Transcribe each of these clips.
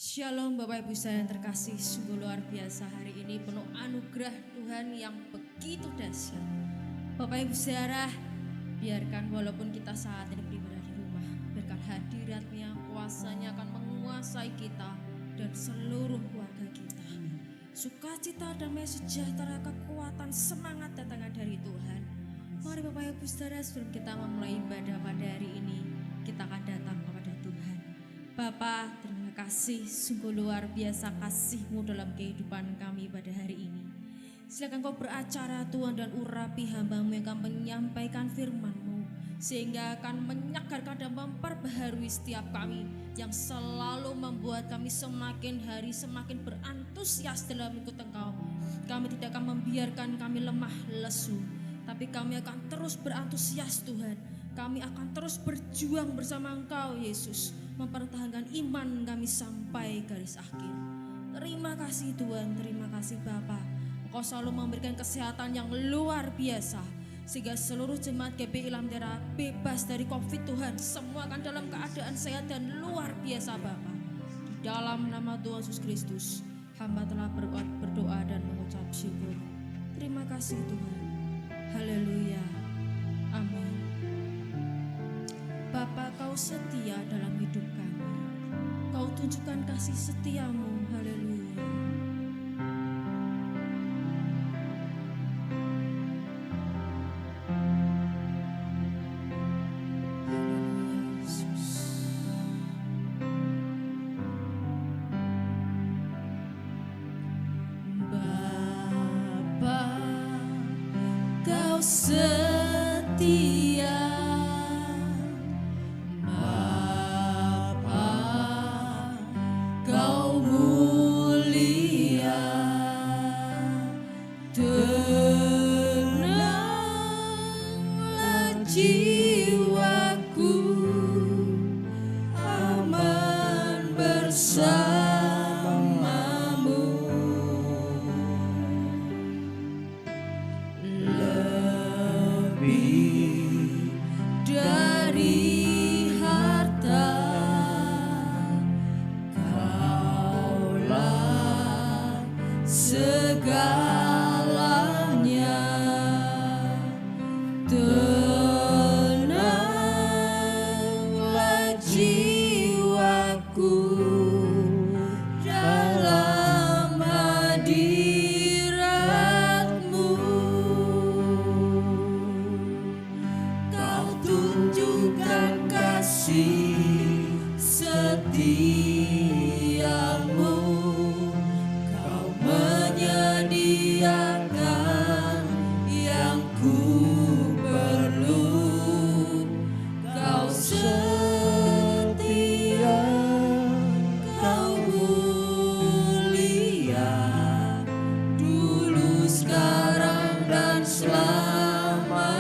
Shalom Bapak Ibu saya yang terkasih, sungguh luar biasa hari ini penuh anugerah Tuhan yang begitu dahsyat. Bapak Ibu saudara, biarkan walaupun kita saat ini beribadah di rumah, biarkan hadiratnya, kuasanya akan menguasai kita dan seluruh keluarga kita. Sukacita, damai sejahtera, kekuatan, semangat datangnya dari Tuhan. Mari Bapak Ibu saudara, sebelum kita memulai ibadah pada hari ini, kita akan datang kepada Tuhan. Bapa, terima kasih, sungguh luar biasa kasih-Mu dalam kehidupan kami pada hari ini. Silakan Kau beracara Tuhan dan urapi hamba-Mu yang akan menyampaikan firman-Mu, sehingga akan menyegarkan dan memperbaharui setiap kami, yang selalu membuat kami semakin hari semakin berantusias dalam ikut Engkau. Kami tidak akan membiarkan kami lemah lesu, tapi kami akan terus berantusias Tuhan. Kami akan terus berjuang bersama Engkau Yesus, mempertahankan iman kami sampai garis akhir. Terima kasih Tuhan, terima kasih Bapa. Engkau selalu memberikan kesehatan yang luar biasa, sehingga seluruh jemaat GBI Lamtera bebas dari COVID Tuhan. Semua akan dalam keadaan sehat dan luar biasa Bapa. Di dalam nama Tuhan Yesus Kristus, hamba telah berdoa dan mengucap syukur. Terima kasih Tuhan. Haleluya. Amin. Bapa, Kau setia dalam hidup kami. Kau tunjukkan kasih setiamu. Haleluya. Bapa, Kau setia. Jiwaku aman bersamamu, lebih dari harta Kaulah segalanya. Tenanglah jiwaku dalam hadirat-Mu. Kau tunjukkan kasih setiamu. Kau menyediakan yang ku perlu. Kau setia, Kau mulia, dulu, sekarang, dan selamanya.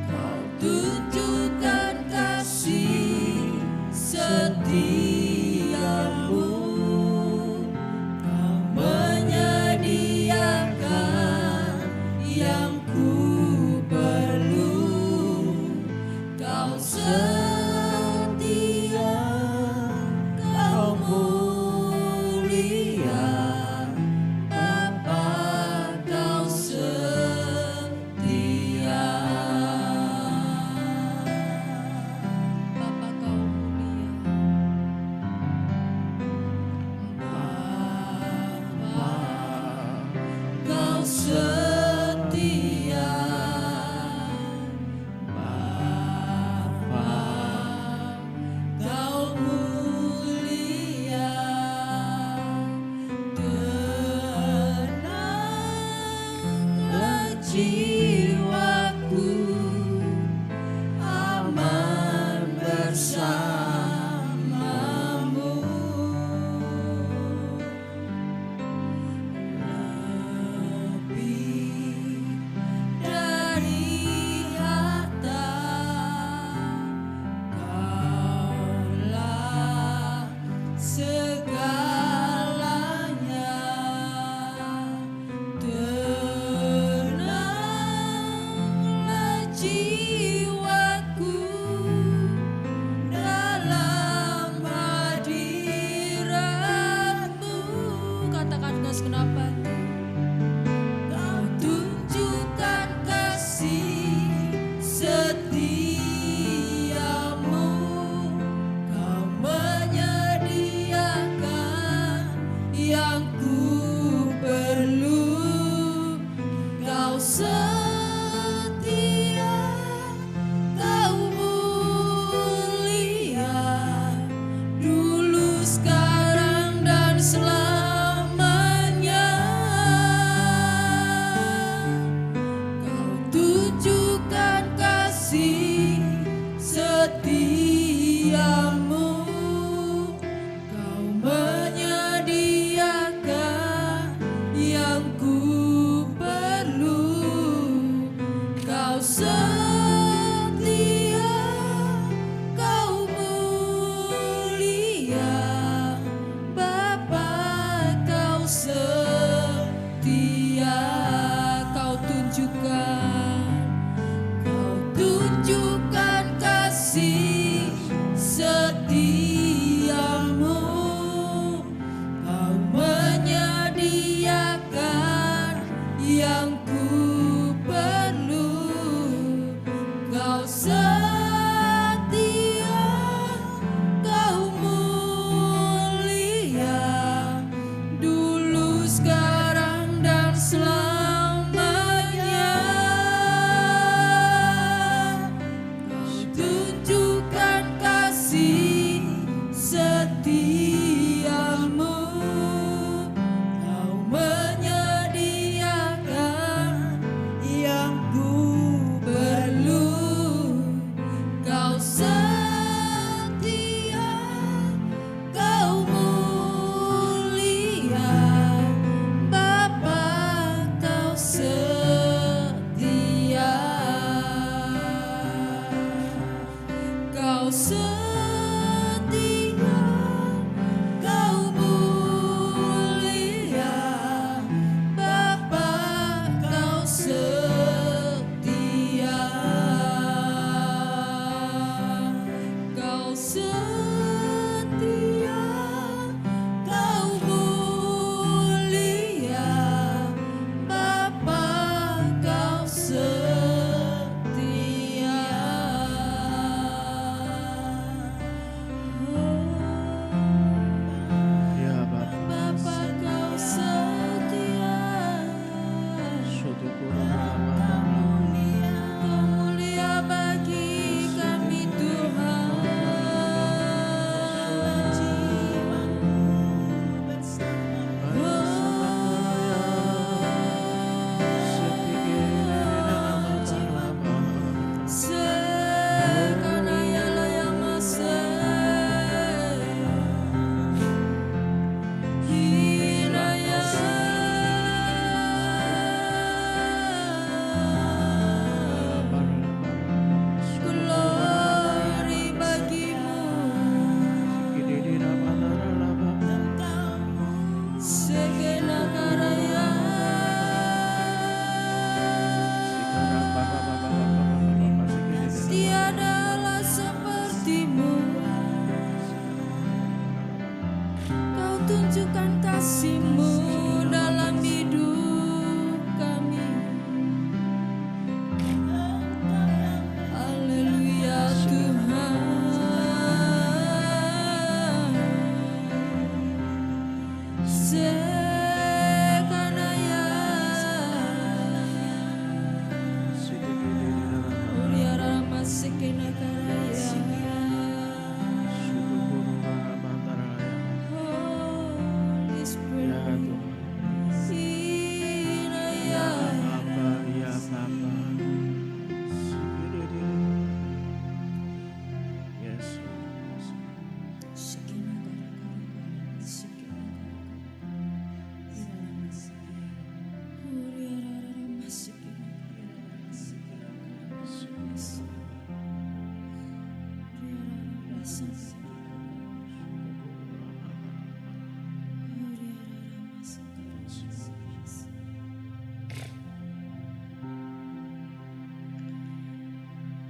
Kau tunjukkan kasih setiamu. Kau menyediakan yang ku perlu. Kau setia, Kau mulia, Bapa, Kau setia. Bapa, Kau mulia. Bapa, Kau setia. Bapa, Kau mulia. Tenanglah jiwaku aman bersamamu. Lebih dari harta Kaulah segalanya. Tenanglah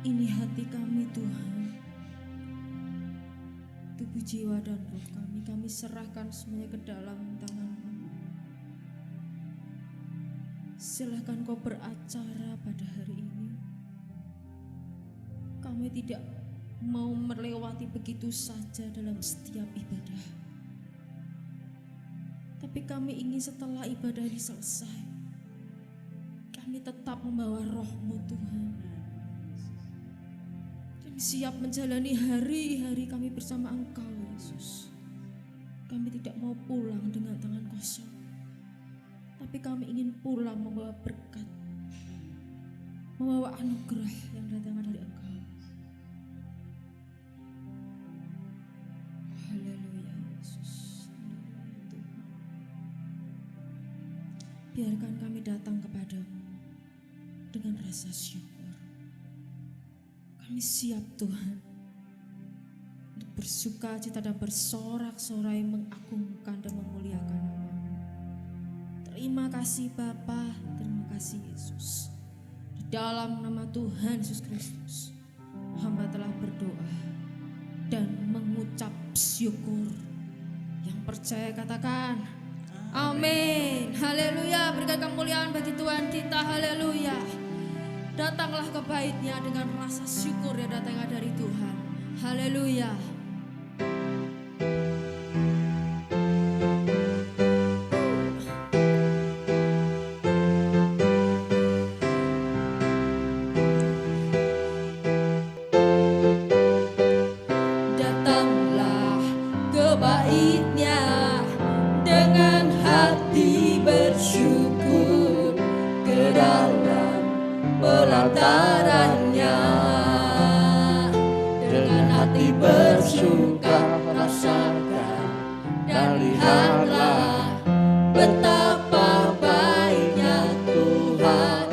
Ini hati kami Tuhan, tubuh, jiwa, dan roh kami serahkan semuanya ke dalam tangan-Mu. Silahkan Kau beracara pada hari ini. Kami tidak mau melewati begitu saja dalam setiap ibadah. Tapi kami ingin setelah ibadah ini selesai, kami tetap membawa roh-Mu Tuhan. Kami siap menjalani hari-hari kami bersama Engkau Yesus. Kami tidak mau pulang dengan tangan kosong, tapi kami ingin pulang membawa berkat, membawa anugerah yang datang dari Engkau. Haleluya Yesus. Haleluya Tuhan. Biarkan kami datang kepadamu dengan rasa syukur. Kami siap Tuhan untuk bersuka cita dan bersorak-sorai mengagungkan dan memuliakan nama-Mu. Terima kasih Bapa, terima kasih Yesus. Di dalam nama Tuhan Yesus Kristus, hamba telah berdoa dan mengucap syukur. Yang percaya katakan amin. Haleluya. Berikan kemuliaan bagi Tuhan kita. Haleluya. Datanglah ke bait-Nya dengan rasa syukur yang datangnya dari Tuhan. Haleluya. Datanglah ke bait-Nya dengan hati bersyukur, ke dalam pelataran-Nya dengan hati bersuka, rasakan dan lihatlah betapa baiknya Tuhan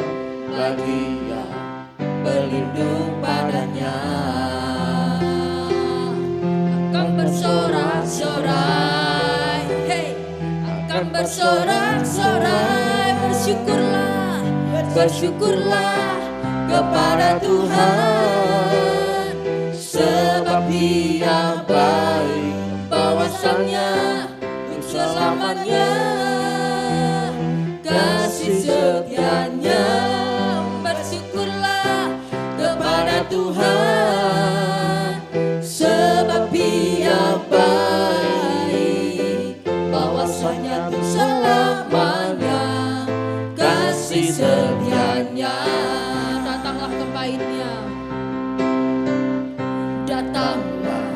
bagi yang berlindung padanya. Akan bersorak-sorai, hey, akan bersorak-sorai, bersyukurlah, bersyukurlah kepada Tuhan, sebab Dia baik, bahwasannya untuk selamanya kasih setianya. Bersyukurlah kepada Tuhan, sebab Dia baik, bahwasanya untuk selamanya kasih setianya. Datanglah ke bait-Nya, datanglah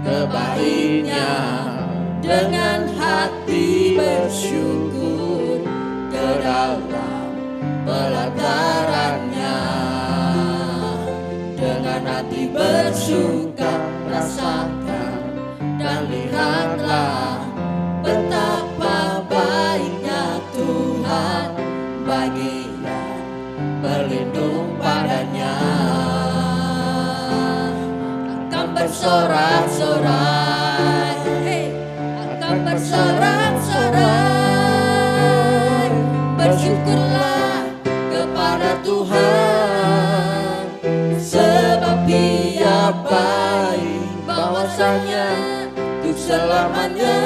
ke bait-Nya dengan hati bersyukur, ke dalam pelataran-Nya dengan hati bersuka, rasakan dan lihatlah betapa baiknya Tuhan bagi yang berlindung padanya. Akan bersorak-sorai, hey, akan bersorak-sorai, bersyukurlah kepada Tuhan, sebab Dia baik, bahwasanya untuk selamanya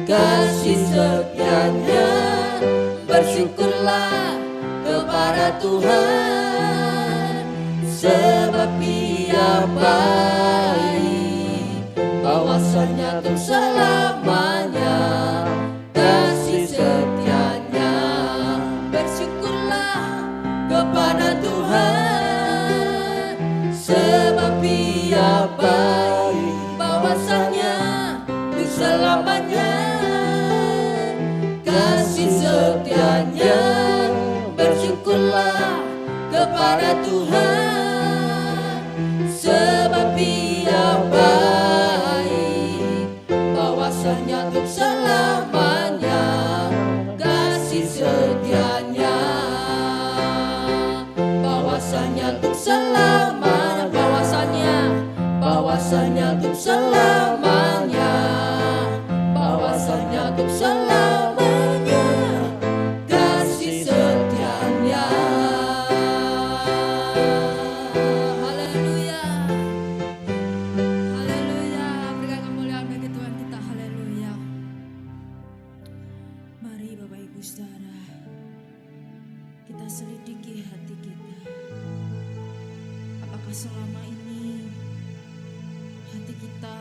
kasih setianya. Bersyukurlah kepada Tuhan, sebab Dia baik, bahwasanya untuk selamanya kasih setianya. Bersyukurlah kepada Tuhan, sebab Dia baik, bahwasanya untuk selamanya kasih setianya. Bersyukurlah kepada Tuhan, sebab Dia baik, bahwasanya untuk selamanya kasih setianya. Bahwasanya untuk selamanya, bahwasanya untuk selamanya, bahwasanya untuk selamanya kasih setianya. Haleluya, haleluya. Berikan kemuliaan bagi Tuhan kita. Haleluya. Mari Bapak Ibu Saudara, kita selidiki hati kita. Apakah selama ini hati kita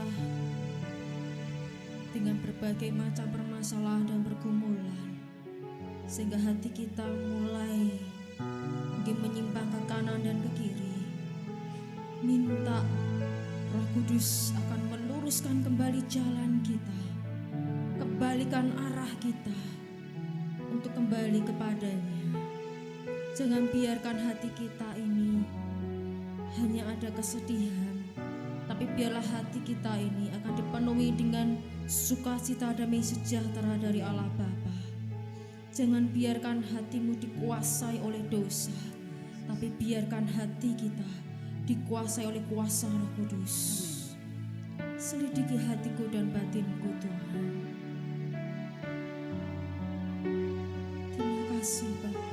dengan berbagai macam permasalahan dan pergumulan sehingga hati kita mulai mungkin menyimpang ke kanan dan ke kiri. Minta Roh Kudus akan meluruskan kembali jalan kita, kembalikan arah kita untuk kembali kepadanya. Jangan biarkan hati kita ini hanya ada kesedihan, tapi biarlah hati kita ini akan dipenuhi dengan sukacita damai sejahtera dari Allah Bapa. Jangan biarkan hatimu dikuasai oleh dosa, tapi biarkan hati kita dikuasai oleh kuasa Roh Kudus. Selidiki hatiku dan batinku Tuhan. Terima kasih Bapa.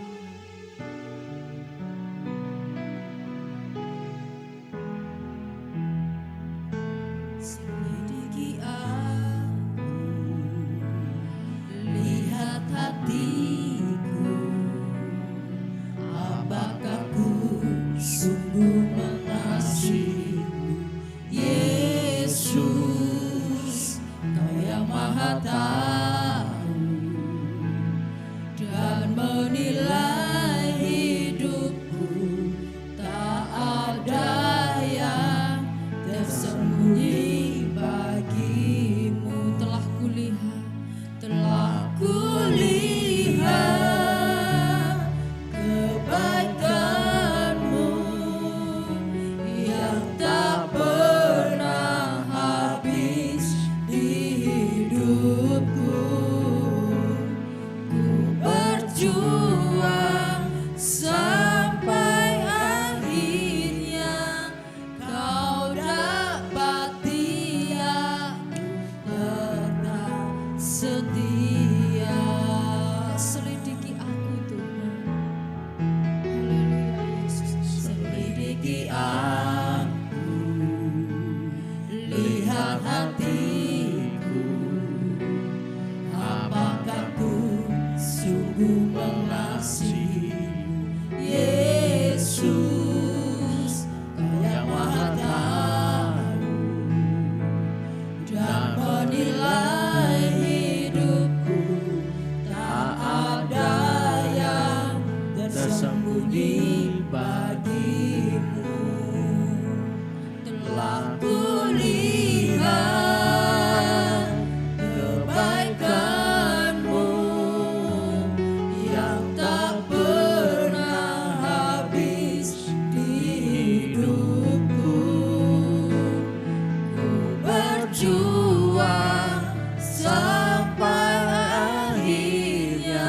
Selidiki aku, lihat hatiku, apakah ku sungguh mengasihimu, Yesus, Kau yang Maha Tahu dan menilai hidupku. Tak ada yang tersembunyi bagimu. Telah kulihat kebaikanmu yang tak pernah habis di hidupku. Ku berjuang sampai akhirnya Kau dapati aku tetap setia. Selidiki aku Tuhan. Haleluya Yesus. Selidiki aku, lihat hatiku, apakah ku sungguh mengasihimu, Yesus, Kau yang Maha Tahu dan menilai hidupku. Tak ada yang tersembunyi bagimu. Telah kulihat kebaikanmu yang tak pernah habis di hidupku. Ku berjuang sampai akhirnya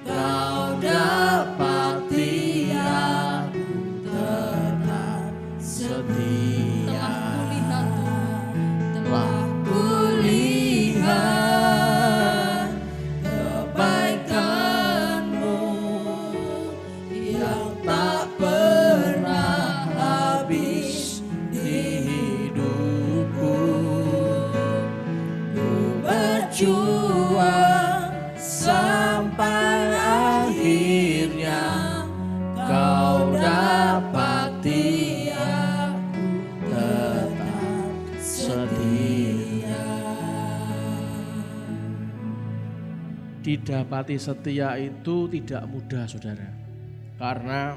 Kau dapati aku tetap setia. Telah kulihat kebaikanmu yang tak pernah habis di hidupku. Ku berjuang sampai akhirnya Kau dapati aku tetap setia. Didapati setia itu tidak mudah, saudara. Karena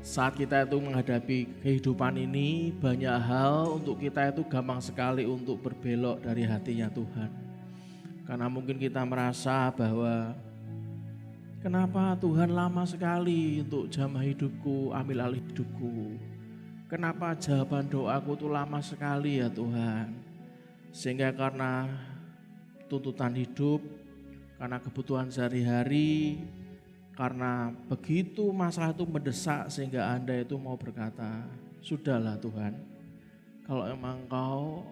saat kita itu menghadapi kehidupan ini, banyak hal untuk kita itu gampang sekali untuk berbelok dari hatinya Tuhan. Karena mungkin kita merasa bahwa kenapa Tuhan lama sekali untuk jamah hidupku, ambil alih hidupku. Kenapa jawaban doaku itu lama sekali ya Tuhan. Sehingga karena tuntutan hidup, karena kebutuhan sehari-hari, karena begitu masalah itu mendesak sehingga Anda itu mau berkata, sudahlah Tuhan, kalau emang Kau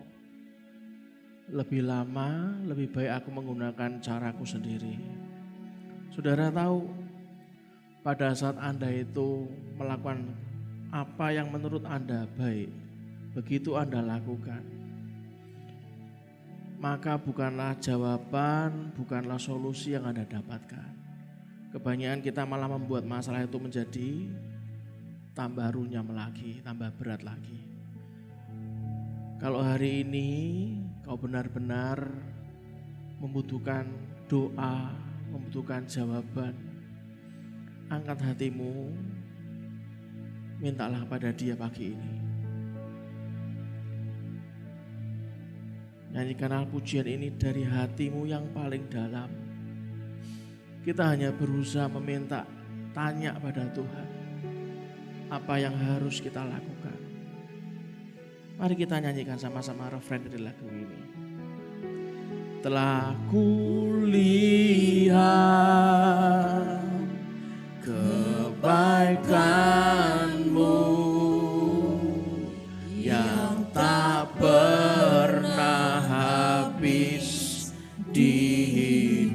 lebih lama, lebih baik aku menggunakan caraku sendiri. Saudara tahu, pada saat Anda itu melakukan apa yang menurut Anda baik, begitu Anda lakukan, maka bukanlah jawaban, bukanlah solusi yang Anda dapatkan. Kebanyakan kita malah membuat masalah itu menjadi tambah runyam lagi, tambah berat lagi. Kalau hari ini kau benar-benar membutuhkan doa, membutuhkan jawaban, angkat hatimu, mintalah pada Dia pagi ini. Nyanyikanlah pujian ini dari hatimu yang paling dalam. Kita hanya berusaha meminta, tanya pada Tuhan, apa yang harus kita lakukan. Mari kita nyanyikan sama-sama refrain dari lagu ini. Telah kulihat kebaikan-Mu yang tak pernah habis di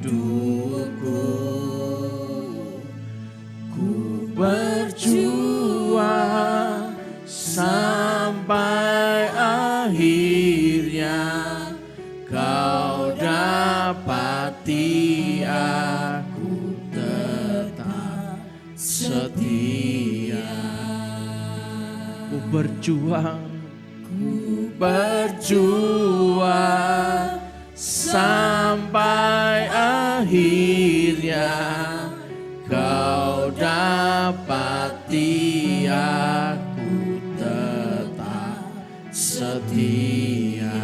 hidupku. Ku berjuang sampai akhirnya Kau dapati aku tetap setia. Ku berjuang sampai akhirnya Kau dapati aku tetap setia.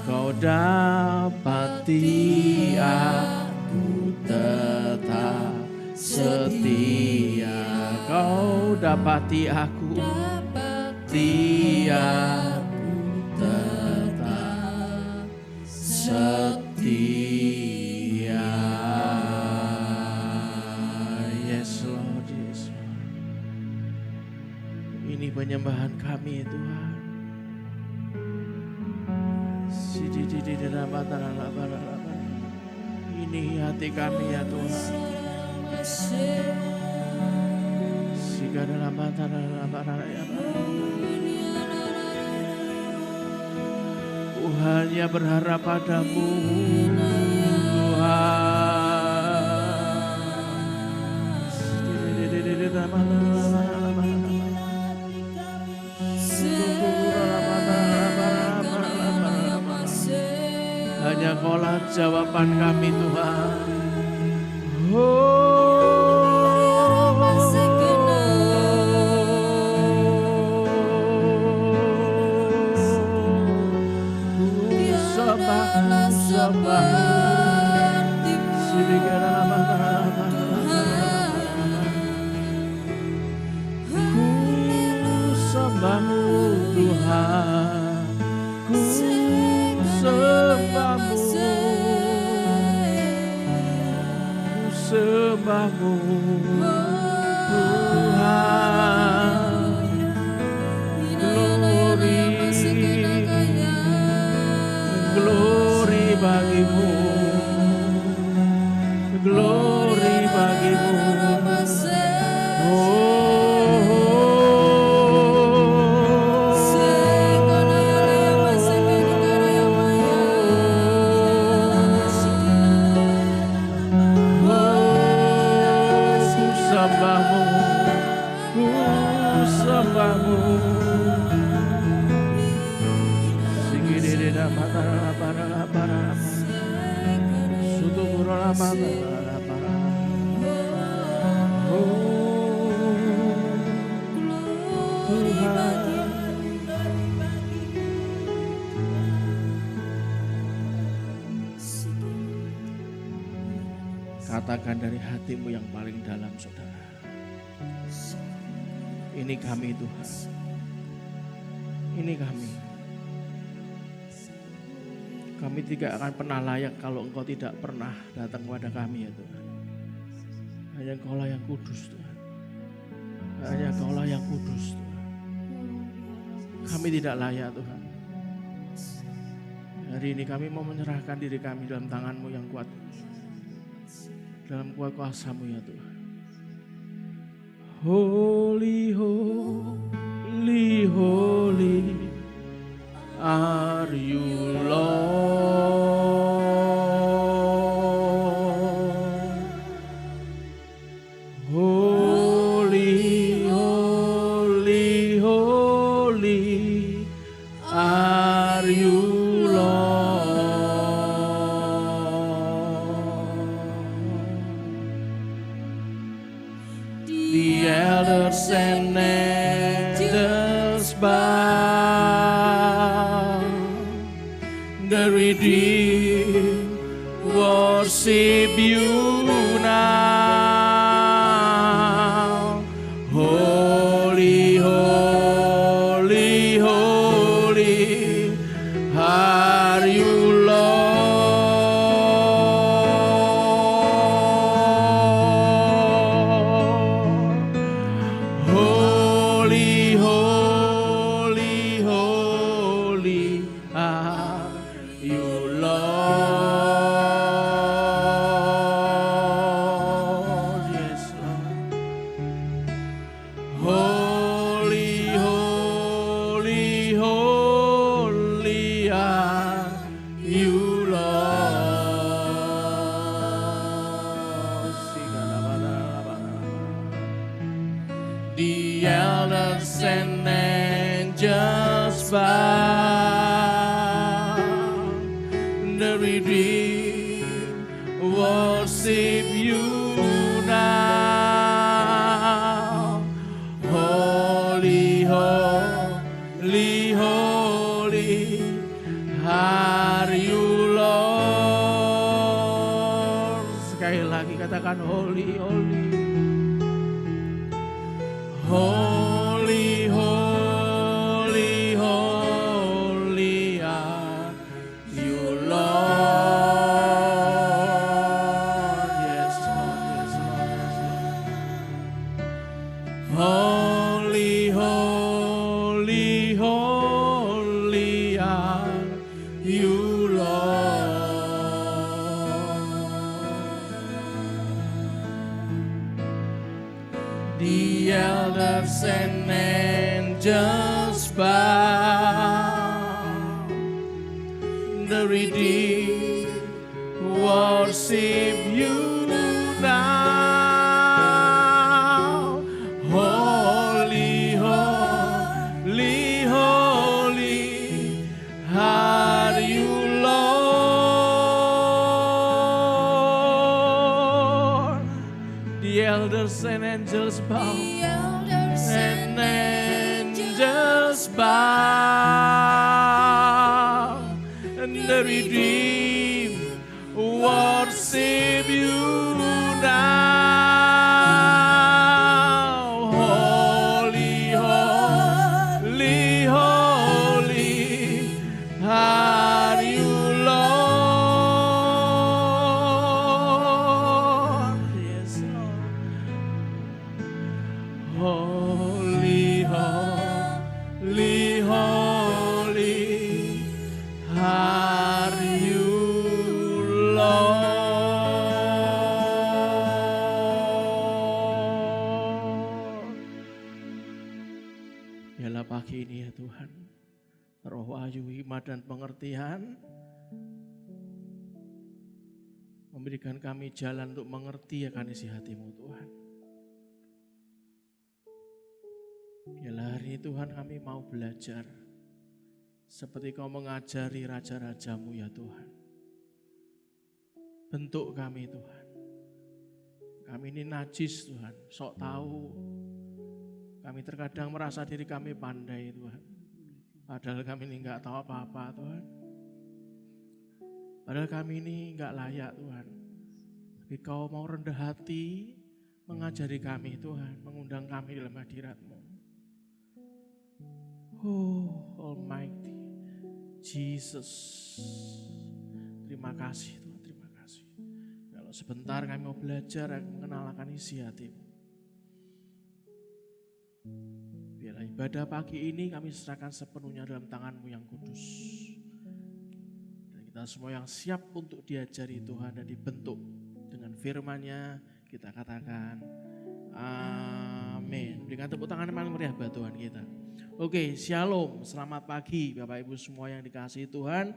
Kau dapati aku tetap setia. Kau dapati aku tetap setia. Yes Lord, yes Lord. Ini penyembahan kami Tuhan. Ini hati kami ya Tuhan. Ku hanya berharap padamu hanya Kaulah jawaban kami Tuhan. Sembahmu Tuhan, ku sembahmu, ku sembahmu Tuhan. Glory bagimu, glory bagimu. Katakan dari hatimu yang paling dalam, saudara. Ini kami Tuhan. Ini kami. Kami tidak akan pernah layak kalau Engkau tidak pernah datang kepada kami ya Tuhan. Hanya Engkaulah yang kudus Tuhan. Hanya Engkaulah yang kudus Tuhan. Kami tidak layak Tuhan. Hari ini kami mau menyerahkan diri kami dalam tangan-Mu yang kuat. Dalam kuat kuasa-Mu ya Tuhan. Holy, holy, holy are you Lord. Holy, holy, holy are you Lord. The elders and angels bow. The redeemed worship you now. Holy, holy, holy are you, Lord. Holy, holy, holy are you, Lord. Yes, Lord. Holy, holy, holy are you, Lord. The elders and angels bow. The redeemed worship you now. Holy, holy, holy are you, Lord. Sekali lagi katakan holy, holy. Holy, holy, holy are you, Lord. Yes, Lord, yes, Lord, yes, Lord. Holy, holy, holy are you, Lord. The elders and angels bow. The redeemed worship you now. Holy, holy, holy are you, Lord. The elders and angels bow. And angels bow. And the redeemed worship you now. Holy, holy, holy are you, Lord. Yes, Lord. Holy, holy, holy are you, Lord. Biarlah pagi ini ya Tuhan, roh wahyu, hikmat dan pengertian memberikan kami jalan untuk mengerti akan isi hati-Mu Tuhan. Biarlah hari ini Tuhan kami mau belajar seperti Kau mengajari raja-rajamu ya Tuhan. Bentuk kami Tuhan. Kami ini najis Tuhan, sok tahu. Kami terkadang merasa diri kami pandai Tuhan. Padahal kami ini enggak tahu apa-apa Tuhan. Padahal kami ini enggak layak Tuhan. Tapi Kau mau rendah hati mengajari kami Tuhan, mengundang kami dalam hadirat-Mu. Oh Almighty Jesus, terima kasih Tuhan, terima kasih. Kalau sebentar kami mau belajar mengenal akan isi hati-Mu. Biarlah ibadah pagi ini kami serahkan sepenuhnya dalam tangan-Mu yang kudus. Dan kita semua yang siap untuk diajari Tuhan dan dibentuk dengan firman-Nya, kita katakan amin. Berikan tepuk tangan yang paling meriah buat Tuhan kita. Oke, shalom, selamat pagi Bapak Ibu semua yang dikasihi Tuhan.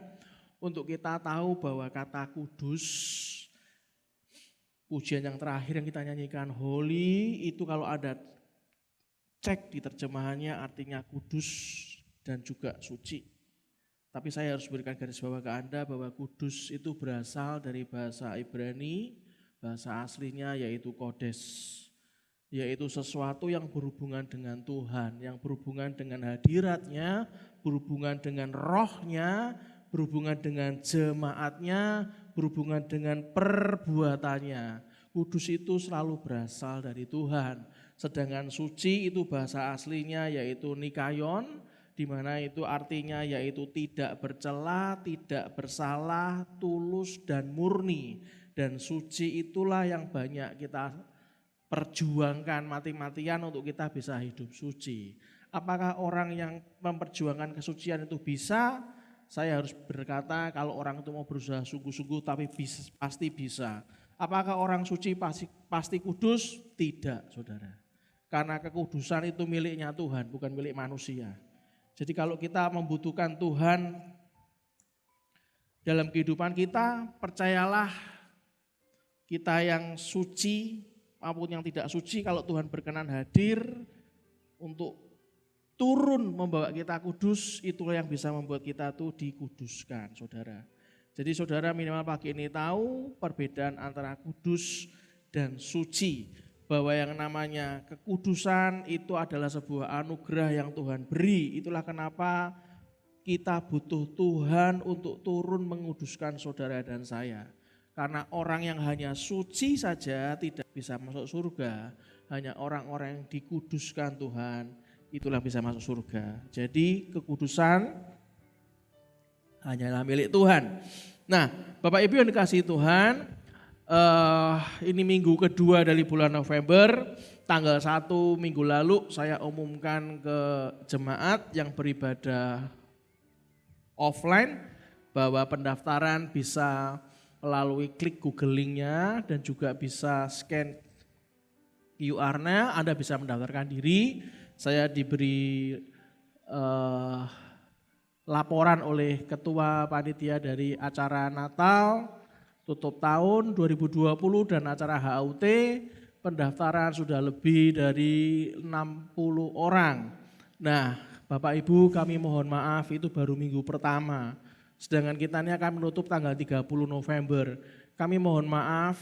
Untuk kita tahu bahwa kata kudus, pujian yang terakhir yang kita nyanyikan holy, itu kalau ada cek di terjemahannya artinya kudus dan juga suci. Tapi saya harus berikan garis bawah ke Anda bahwa kudus itu berasal dari bahasa Ibrani, bahasa aslinya yaitu kodes, yaitu sesuatu yang berhubungan dengan Tuhan, yang berhubungan dengan hadiratnya, berhubungan dengan rohnya, berhubungan dengan jemaatnya, berhubungan dengan perbuatannya. Kudus itu selalu berasal dari Tuhan. Sedangkan suci itu bahasa aslinya yaitu nikayon, di mana itu artinya yaitu tidak bercela, tidak bersalah, tulus dan murni. Dan suci itulah yang banyak kita perjuangkan mati-matian untuk kita bisa hidup suci. Apakah orang yang memperjuangkan kesucian itu bisa? Saya harus berkata kalau orang itu mau berusaha sungguh-sungguh tapi pasti bisa. Apakah orang suci pasti kudus? Tidak, saudara. Karena kekudusan itu miliknya Tuhan, bukan milik manusia. Jadi kalau kita membutuhkan Tuhan dalam kehidupan kita, percayalah kita yang suci maupun yang tidak suci, kalau Tuhan berkenan hadir untuk turun membawa kita kudus, itulah yang bisa membuat kita tuh dikuduskan, saudara. Jadi saudara minimal pagi ini tahu perbedaan antara kudus dan suci. Bahwa yang namanya kekudusan itu adalah sebuah anugerah yang Tuhan beri. Itulah kenapa kita butuh Tuhan untuk turun menguduskan saudara dan saya. Karena orang yang hanya suci saja tidak bisa masuk surga. Hanya orang-orang yang dikuduskan Tuhan, itulah bisa masuk surga. Jadi kekudusan hanyalah milik Tuhan. Nah, Bapak Ibu yang dikasihi Tuhan, ini minggu kedua dari bulan November. Tanggal 1 minggu lalu saya umumkan ke jemaat yang beribadah offline bahwa pendaftaran bisa melalui klik Google Link-nya dan juga bisa scan QR-nya, Anda bisa mendaftarkan diri. Saya diberi laporan oleh ketua panitia dari acara Natal, tutup tahun 2020 dan acara HUT, pendaftaran sudah lebih dari 60 orang. Nah, Bapak Ibu kami mohon maaf itu baru minggu pertama. Sedangkan kita ini akan menutup tanggal 30 November. Kami mohon maaf,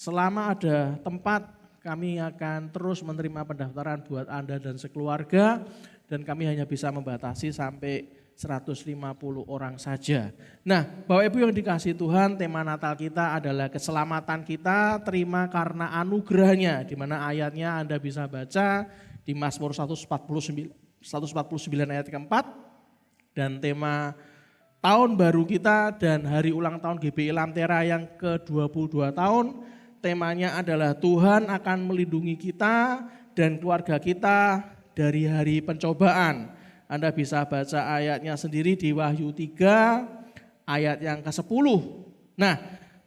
selama ada tempat kami akan terus menerima pendaftaran buat Anda dan sekeluarga. Dan kami hanya bisa membatasi sampai 150 orang saja. Nah, Bapak Ibu yang dikasihi Tuhan, tema Natal kita adalah keselamatan kita terima karena anugerahnya. Di mana ayatnya Anda bisa baca di Mazmur 149 ayat keempat. Dan tema tahun baru kita dan hari ulang tahun GBI Lantera yang ke-22 tahun, temanya adalah Tuhan akan melindungi kita dan keluarga kita dari hari pencobaan. Anda bisa baca ayatnya sendiri di Wahyu 3 ayat yang ke-10. Nah,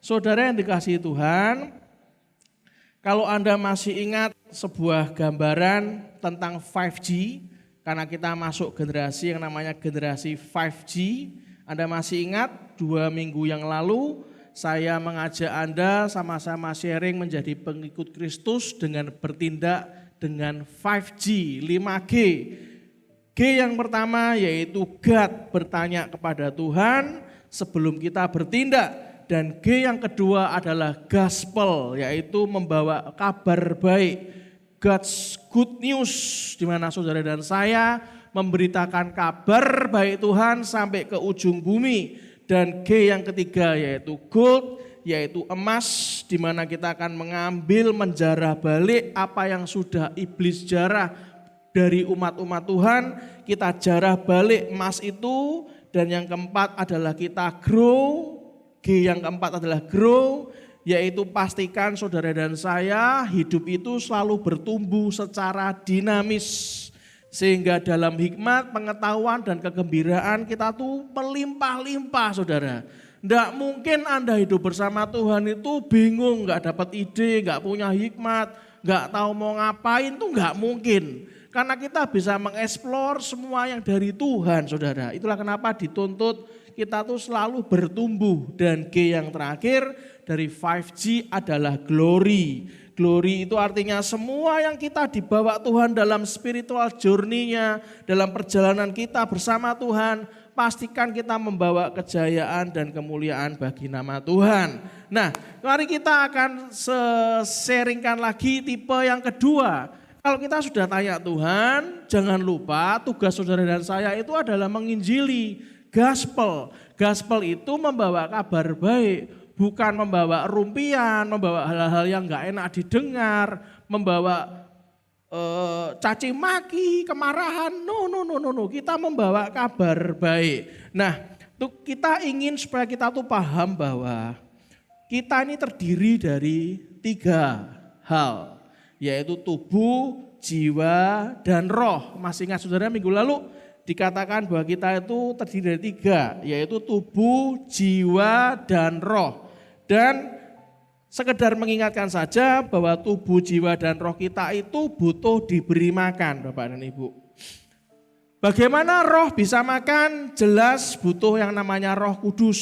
saudara yang dikasihi Tuhan, kalau Anda masih ingat sebuah gambaran tentang 5G, karena kita masuk generasi yang namanya generasi 5G, Anda masih ingat 2 minggu yang lalu saya mengajak Anda sama-sama sharing menjadi pengikut Kristus dengan bertindak dengan 5G, 5G. G yang pertama yaitu God, bertanya kepada Tuhan sebelum kita bertindak. Dan G yang kedua adalah gospel, yaitu membawa kabar baik, God's good news, di mana saudara dan saya memberitakan kabar baik Tuhan sampai ke ujung bumi. Dan G yang ketiga yaitu gold, yaitu emas, di mana kita akan mengambil menjarah balik apa yang sudah iblis jarah dari umat-umat Tuhan, kita jarah balik emas itu. Dan yang keempat adalah kita grow. G yang keempat adalah grow, yaitu pastikan saudara dan saya hidup itu selalu bertumbuh secara dinamis. Sehingga dalam hikmat, pengetahuan dan kegembiraan kita tuh melimpah-limpah saudara. Tidak mungkin Anda hidup bersama Tuhan itu bingung, gak dapat ide, gak punya hikmat, gak tahu mau ngapain, tuh gak mungkin. Karena kita bisa mengeksplor semua yang dari Tuhan saudara. Itulah kenapa dituntut kita tuh selalu bertumbuh. Dan G yang terakhir dari 5G adalah glory. Glory itu artinya semua yang kita dibawa Tuhan dalam spiritual journey-nya, dalam perjalanan kita bersama Tuhan, pastikan kita membawa kejayaan dan kemuliaan bagi nama Tuhan. Nah, mari kita akan sharingkan lagi tipe yang kedua. Kalau kita sudah tanya Tuhan, jangan lupa tugas saudara dan saya itu adalah menginjili, gospel. Gospel itu membawa kabar baik. Bukan membawa rumpian, membawa hal-hal yang gak enak didengar, membawa caci maki, kemarahan. No. Kita membawa kabar baik. Nah, kita ingin supaya kita tuh paham bahwa kita ini terdiri dari 3 hal. Yaitu tubuh, jiwa, dan roh. Masih ingat saudara minggu lalu? Dikatakan bahwa kita itu terdiri dari 3, yaitu tubuh, jiwa, dan roh. Dan sekedar mengingatkan saja bahwa tubuh, jiwa, dan roh kita itu butuh diberi makan, Bapak dan Ibu. Bagaimana roh bisa makan? Jelas butuh yang namanya Roh Kudus.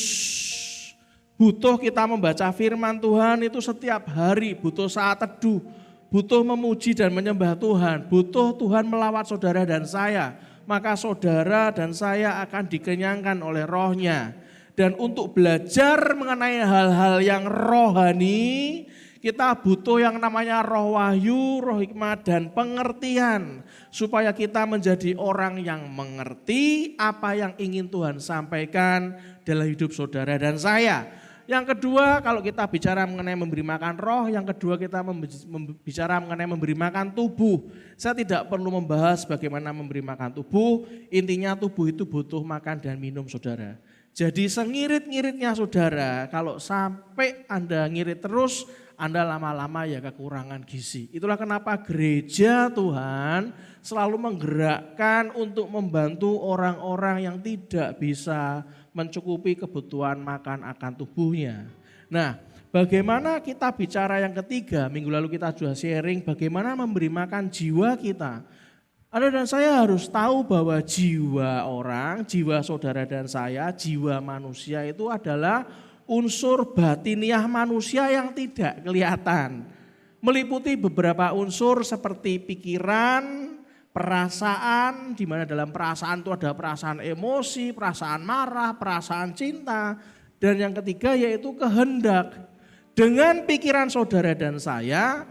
Butuh kita membaca firman Tuhan itu setiap hari, butuh saat teduh, butuh memuji dan menyembah Tuhan, butuh Tuhan melawat saudara dan saya. Maka saudara dan saya akan dikenyangkan oleh rohnya. Dan untuk belajar mengenai hal-hal yang rohani, kita butuh yang namanya roh wahyu, roh hikmat, dan pengertian. Supaya kita menjadi orang yang mengerti apa yang ingin Tuhan sampaikan dalam hidup saudara dan saya. Yang kedua, kalau kita bicara mengenai memberi makan roh, yang kedua kita bicara mengenai memberi makan tubuh. Saya tidak perlu membahas bagaimana memberi makan tubuh, intinya tubuh itu butuh makan dan minum saudara. Jadi sengirit-ngiritnya saudara, kalau sampai Anda ngirit terus, Anda lama-lama ya kekurangan gizi. Itulah kenapa gereja Tuhan selalu menggerakkan untuk membantu orang-orang yang tidak bisa mencukupi kebutuhan makan akan tubuhnya. Nah, bagaimana kita bicara yang ketiga, minggu lalu kita sudah sharing bagaimana memberi makan jiwa kita. Anda dan saya harus tahu bahwa jiwa orang, jiwa saudara dan saya, jiwa manusia itu adalah unsur batiniah manusia yang tidak kelihatan. Meliputi beberapa unsur seperti pikiran, perasaan, di mana dalam perasaan itu ada perasaan emosi, perasaan marah, perasaan cinta. Dan yang ketiga yaitu kehendak. Dengan pikiran saudara dan saya,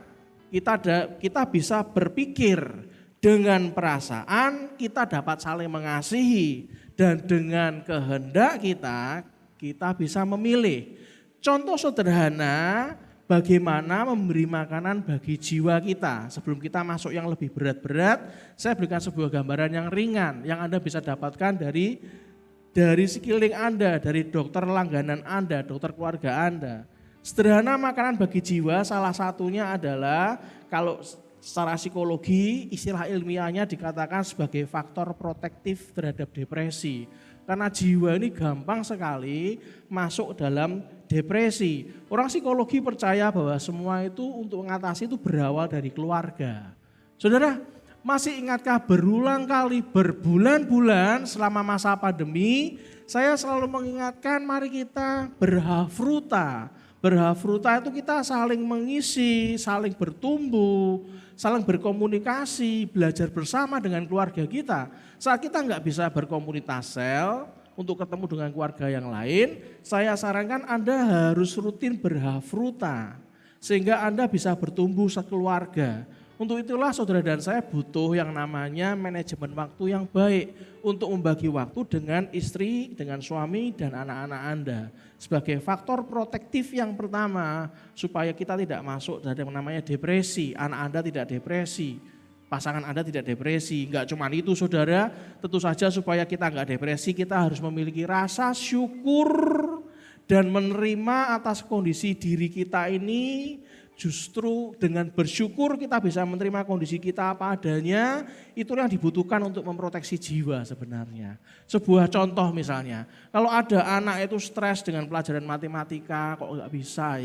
kita bisa berpikir. Dengan perasaan kita dapat saling mengasihi. Dan dengan kehendak kita bisa memilih. Contoh sederhana bagaimana memberi makanan bagi jiwa kita. Sebelum kita masuk yang lebih berat-berat, saya berikan sebuah gambaran yang ringan yang Anda bisa dapatkan dari sekeliling Anda, dari dokter langganan Anda, dokter keluarga Anda. Sederhana makanan bagi jiwa salah satunya adalah kalau secara psikologi istilah ilmiahnya dikatakan sebagai faktor protektif terhadap depresi. Karena jiwa ini gampang sekali masuk dalam depresi. Orang psikologi percaya bahwa semua itu untuk mengatasi itu berawal dari keluarga. Saudara, masih ingatkah berulang kali berbulan-bulan selama masa pandemi, saya selalu mengingatkan mari kita berhafruta. Berhafruta itu kita saling mengisi, saling bertumbuh, saling berkomunikasi, belajar bersama dengan keluarga kita. Saat kita nggak bisa berkomunitas sel untuk ketemu dengan keluarga yang lain, saya sarankan Anda harus rutin berhafruta sehingga Anda bisa bertumbuh sekeluarga. Untuk itulah saudara dan saya butuh yang namanya manajemen waktu yang baik untuk membagi waktu dengan istri, dengan suami dan anak-anak Anda. Sebagai faktor protektif yang pertama supaya kita tidak masuk dalam yang namanya depresi, anak Anda tidak depresi, pasangan Anda tidak depresi. Enggak cuma itu saudara, tentu saja supaya kita enggak depresi kita harus memiliki rasa syukur dan menerima atas kondisi diri kita ini. Justru dengan bersyukur kita bisa menerima kondisi kita apa adanya, itulah yang dibutuhkan untuk memproteksi jiwa sebenarnya. Sebuah contoh misalnya, kalau ada anak itu stres dengan pelajaran matematika kok nggak bisa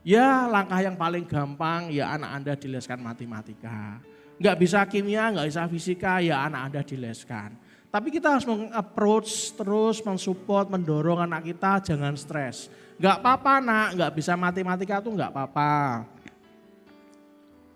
ya langkah yang paling gampang ya anak Anda dileskan matematika. Nggak bisa kimia, nggak bisa fisika ya anak Anda dileskan. Tapi kita harus meng-approach terus, mensupport, mendorong anak kita jangan stres. Enggak apa-apa nak, enggak bisa matematika tuh enggak apa-apa.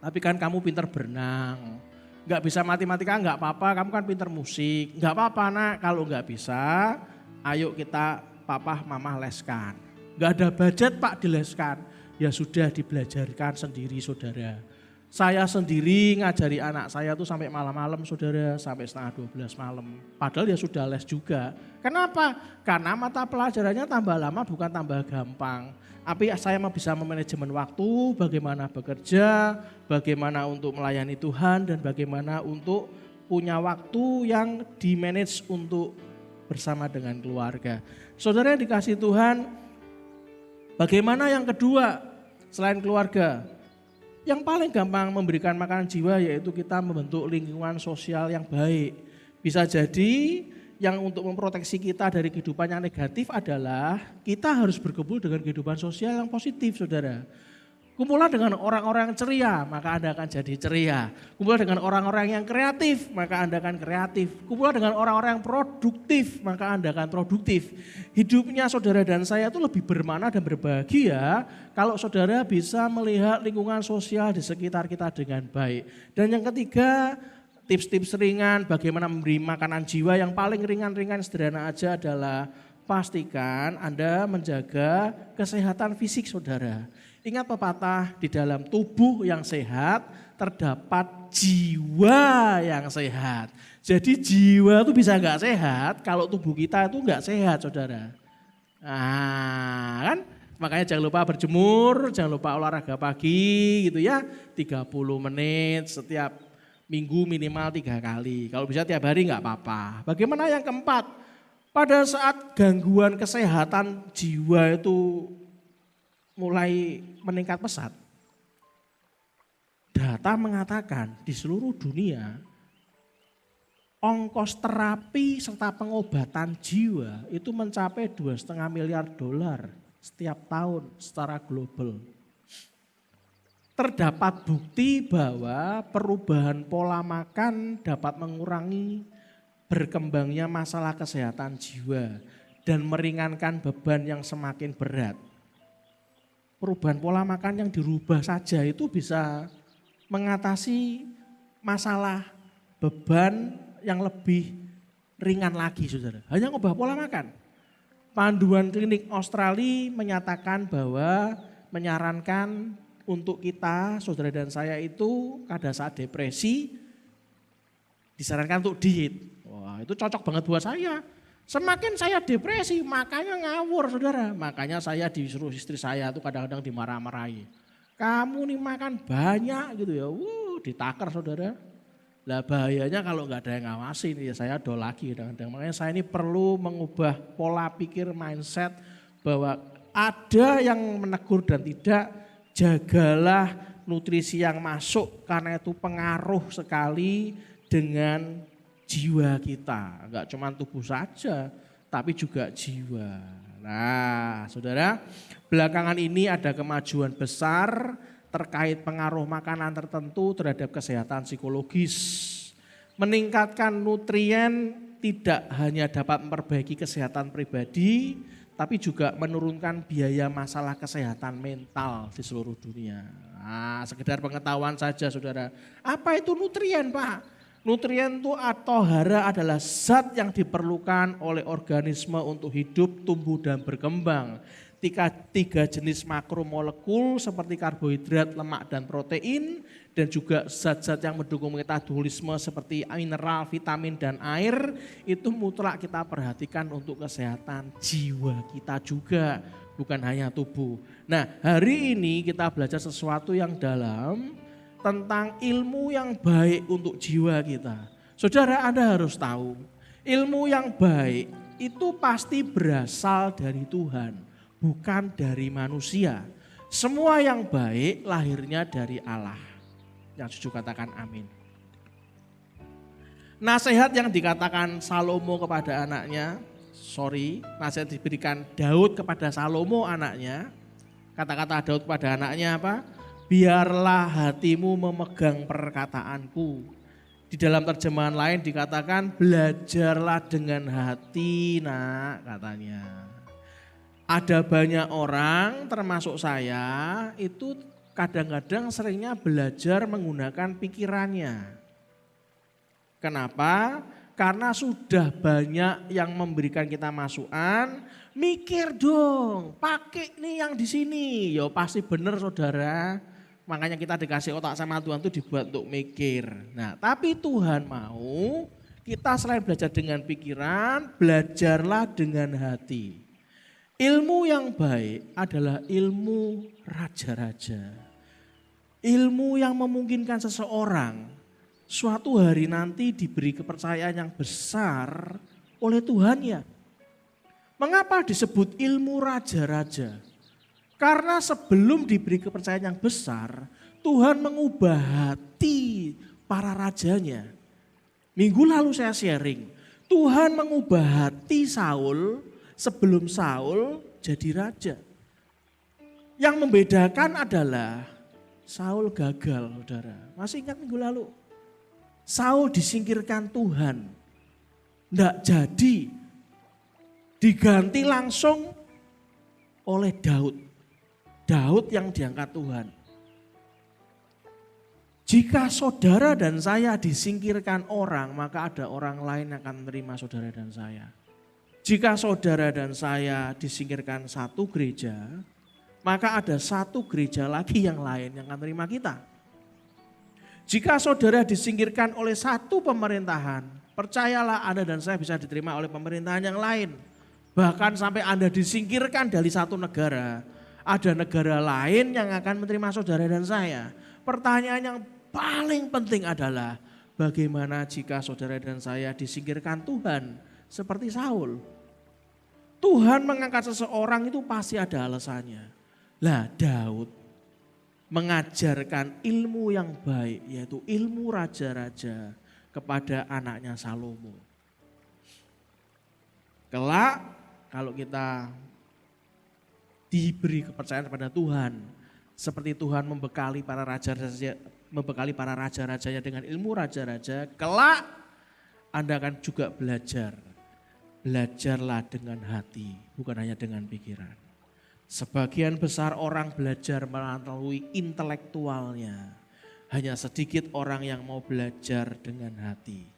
Tapi kan kamu pinter berenang. Enggak bisa matematika enggak apa-apa, kamu kan pinter musik. Enggak apa-apa nak, kalau enggak bisa, ayo kita papa mama leskan. Enggak ada budget pak dileskan, ya sudah dibelajarkan sendiri saudara. Saya sendiri ngajari anak saya tuh sampai malam-malam saudara, sampai setengah 12 malam. Padahal ya sudah les juga. Kenapa? Karena mata pelajarannya tambah lama bukan tambah gampang. Tapi saya bisa memanajemen waktu, bagaimana bekerja, bagaimana untuk melayani Tuhan, dan bagaimana untuk punya waktu yang di-manage untuk bersama dengan keluarga. Saudara yang dikasih Tuhan, bagaimana yang kedua selain keluarga? Yang paling gampang memberikan makanan jiwa yaitu kita membentuk lingkungan sosial yang baik. Bisa jadi yang untuk memproteksi kita dari kehidupan yang negatif adalah kita harus berkumpul dengan kehidupan sosial yang positif saudara. Kumpulan dengan orang-orang yang ceria, maka Anda akan jadi ceria. Kumpulan dengan orang-orang yang kreatif, maka Anda akan kreatif. Kumpulan dengan orang-orang yang produktif, maka Anda akan produktif. Hidupnya saudara dan saya itu lebih bermakna dan berbahagia kalau saudara bisa melihat lingkungan sosial di sekitar kita dengan baik. Dan yang ketiga, tips-tips ringan bagaimana memberi makanan jiwa yang paling ringan-ringan sederhana aja adalah pastikan Anda menjaga kesehatan fisik saudara. Ingat pepatah, di dalam tubuh yang sehat terdapat jiwa yang sehat. Jadi jiwa itu bisa enggak sehat kalau tubuh kita itu enggak sehat saudara. Nah kan makanya jangan lupa berjemur, jangan lupa olahraga pagi gitu ya. 30 menit setiap minggu minimal 3 kali. Kalau bisa tiap hari enggak apa-apa. Bagaimana yang keempat? Pada saat gangguan kesehatan jiwa itu mulai meningkat pesat, data mengatakan di seluruh dunia ongkos terapi serta pengobatan jiwa itu mencapai 2,5 miliar dolar setiap tahun secara global. Terdapat bukti bahwa perubahan pola makan dapat mengurangi berkembangnya masalah kesehatan jiwa dan meringankan beban yang semakin berat. Perubahan pola makan yang dirubah saja itu bisa mengatasi masalah beban yang lebih ringan lagi saudara. Hanya ngubah pola makan. Panduan klinik Australia menyatakan bahwa menyarankan untuk kita saudara dan saya itu pada saat depresi disarankan untuk diet. Wah itu cocok banget buat saya. Semakin saya depresi, makanya ngawur saudara. Makanya saya disuruh istri saya tuh kadang-kadang dimarah-marahi. Kamu nih makan banyak gitu ya, ditakar saudara. Lah bahayanya kalau nggak ada yang ngawasin, ya saya do lagi kadang-kadang. Makanya saya ini perlu mengubah pola pikir mindset bahwa ada yang menegur dan tidak, jagalah nutrisi yang masuk karena itu pengaruh sekali dengan jiwa kita, enggak cuma tubuh saja, tapi juga jiwa. Nah, saudara, belakangan ini ada kemajuan besar terkait pengaruh makanan tertentu terhadap kesehatan psikologis. Meningkatkan nutrien tidak hanya dapat memperbaiki kesehatan pribadi, tapi juga menurunkan biaya masalah kesehatan mental di seluruh dunia. Nah, sekedar pengetahuan saja, saudara. Apa itu nutrien, Pak? Nutrien itu atau hara adalah zat yang diperlukan oleh organisme untuk hidup, tumbuh dan berkembang. Tiga jenis makromolekul seperti karbohidrat, lemak dan protein, dan juga zat-zat yang mendukung metabolisme seperti mineral, vitamin dan air itu mutlak kita perhatikan untuk kesehatan jiwa kita juga, bukan hanya tubuh. Nah, hari ini kita belajar sesuatu yang dalam tentang ilmu yang baik untuk jiwa kita. Saudara, Anda harus tahu, ilmu yang baik itu pasti berasal dari Tuhan, bukan dari manusia. Semua yang baik lahirnya dari Allah. Yang setuju katakan amin. Nasihat yang dikatakan Salomo kepada anaknya, nasihat diberikan Daud kepada Salomo anaknya. Kata-kata Daud kepada anaknya apa? Biarlah hatimu memegang perkataanku. Di Di dalam terjemahan lain dikatakan belajarlah dengan hati nak katanya. Ada banyak orang termasuk saya itu kadang-kadang seringnya belajar menggunakan pikirannya. Kenapa? Karena sudah banyak yang memberikan kita masukan, mikir dong, pakai nih yang di sini. Ya pasti benar saudara. Makanya kita dikasih otak sama Tuhan itu dibuat untuk mikir. Nah, tapi Tuhan mau kita selain belajar dengan pikiran, belajarlah dengan hati. Ilmu yang baik adalah ilmu raja-raja. Ilmu yang memungkinkan seseorang suatu hari nanti diberi kepercayaan yang besar oleh Tuhannya. Mengapa disebut ilmu raja-raja? Karena sebelum diberi kepercayaan yang besar, Tuhan mengubah hati para rajanya. Minggu lalu saya sharing, Tuhan mengubah hati Saul sebelum Saul jadi raja. Yang membedakan adalah Saul gagal, saudara. Masih ingat minggu lalu? Saul disingkirkan Tuhan, tidak jadi, diganti langsung oleh Daud. Daud yang diangkat Tuhan. Jika saudara dan saya disingkirkan orang, maka ada orang lain yang akan menerima saudara dan saya. Jika saudara dan saya disingkirkan satu gereja, maka ada satu gereja lagi yang lain yang akan menerima kita. Jika saudara disingkirkan oleh satu pemerintahan, percayalah Anda dan saya bisa diterima oleh pemerintahan yang lain. Bahkan sampai Anda disingkirkan dari satu negara, ada negara lain yang akan menerima saudara dan saya. Pertanyaan yang paling penting adalah bagaimana jika saudara dan saya disingkirkan Tuhan seperti Saul. Tuhan mengangkat seseorang itu pasti ada alasannya. Lah Daud mengajarkan ilmu yang baik, yaitu ilmu raja-raja kepada anaknya Salomo. Kelak kalau kita diberi kepercayaan kepada Tuhan, seperti Tuhan membekali para raja-rajanya dengan ilmu raja-raja, kelak Anda akan juga belajar. Belajarlah dengan hati, bukan hanya dengan pikiran. Sebagian besar orang belajar melalui intelektualnya. Hanya sedikit orang yang mau belajar dengan hati.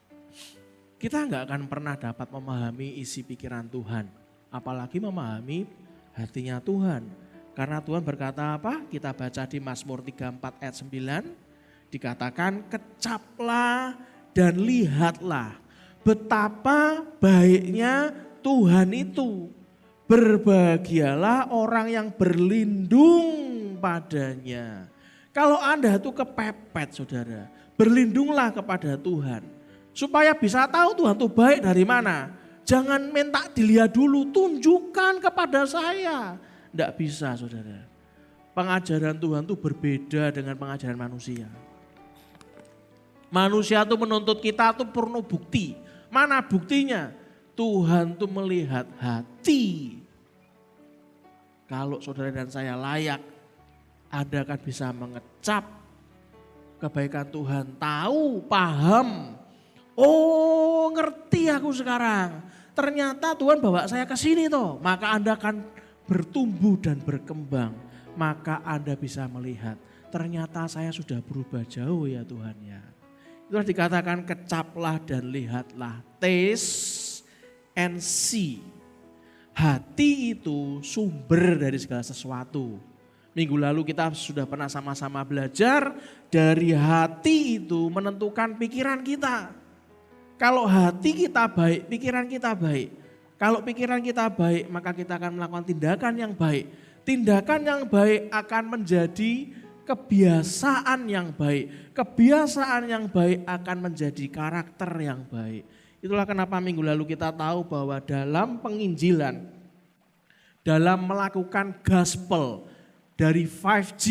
Kita nggak akan pernah dapat memahami isi pikiran Tuhan. Apalagi memahami hatinya Tuhan. Karena Tuhan berkata apa? Kita baca di Mazmur 34 ayat 9. Dikatakan kecaplah dan lihatlah betapa baiknya Tuhan itu. Berbahagialah orang yang berlindung padanya. Kalau Anda itu kepepet saudara, berlindunglah kepada Tuhan. Supaya bisa tahu Tuhan itu baik dari mana. Jangan minta dilihat dulu, tunjukkan kepada saya. Tidak bisa saudara. Pengajaran Tuhan itu berbeda dengan pengajaran manusia. Manusia itu menuntut kita itu perlu bukti. Mana buktinya? Tuhan itu melihat hati. Kalau saudara dan saya layak, Anda akan bisa mengecap kebaikan Tuhan. Tahu, paham. Oh ngerti aku sekarang. Ternyata Tuhan bawa saya ke sini toh. Maka Anda akan bertumbuh dan berkembang. Maka Anda bisa melihat. Ternyata saya sudah berubah jauh ya Tuhan ya. Itulah dikatakan kecaplah dan lihatlah. Taste and see. Hati itu sumber dari segala sesuatu. Minggu lalu kita sudah pernah sama-sama belajar dari hati itu menentukan pikiran kita. Kalau hati kita baik, pikiran kita baik. Kalau pikiran kita baik, maka kita akan melakukan tindakan yang baik. Tindakan yang baik akan menjadi kebiasaan yang baik. Kebiasaan yang baik akan menjadi karakter yang baik. Itulah kenapa minggu lalu kita tahu bahwa dalam penginjilan, dalam melakukan gospel, dari 5G,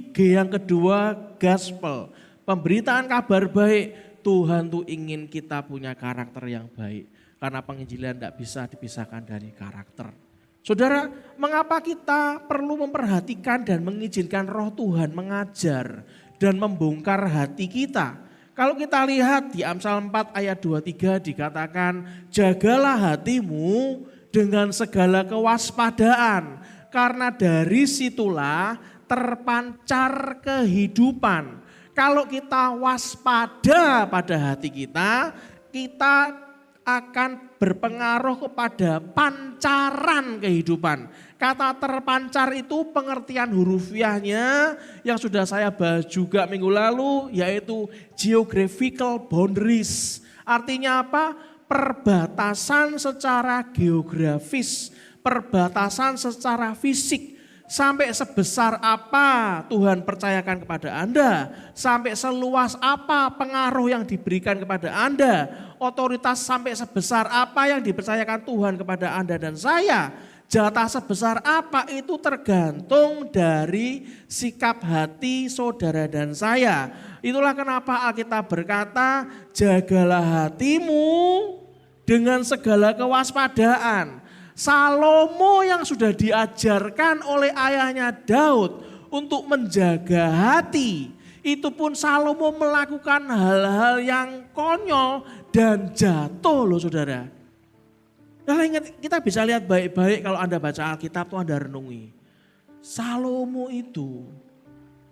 G yang kedua gospel, pemberitaan kabar baik, Tuhan tuh ingin kita punya karakter yang baik. Karena penginjilan tidak bisa dipisahkan dari karakter. Saudara, mengapa kita perlu memperhatikan dan mengizinkan Roh Tuhan mengajar dan membongkar hati kita? Kalau kita lihat di Amsal 4 ayat 23 dikatakan, jagalah hatimu dengan segala kewaspadaan, karena dari situlah terpancar kehidupan. Kalau kita waspada pada hati kita, kita akan berpengaruh kepada pancaran kehidupan. Kata terpancar itu pengertian hurufiahnya yang sudah saya bahas juga minggu lalu, yaitu geographical boundaries. Artinya apa? Perbatasan secara geografis, perbatasan secara fisik. Sampai sebesar apa Tuhan percayakan kepada Anda, sampai seluas apa pengaruh yang diberikan kepada Anda, otoritas sampai sebesar apa yang dipercayakan Tuhan kepada Anda dan saya, jatah sebesar apa itu tergantung dari sikap hati saudara dan saya. Itulah kenapa Alkitab berkata, jagalah hatimu dengan segala kewaspadaan. Salomo yang sudah diajarkan oleh ayahnya Daud untuk menjaga hati, itu pun Salomo melakukan hal-hal yang konyol dan jatuh loh saudara. Nah, ingat, kita bisa lihat baik-baik kalau Anda baca Alkitab tuh Anda renungi. Salomo itu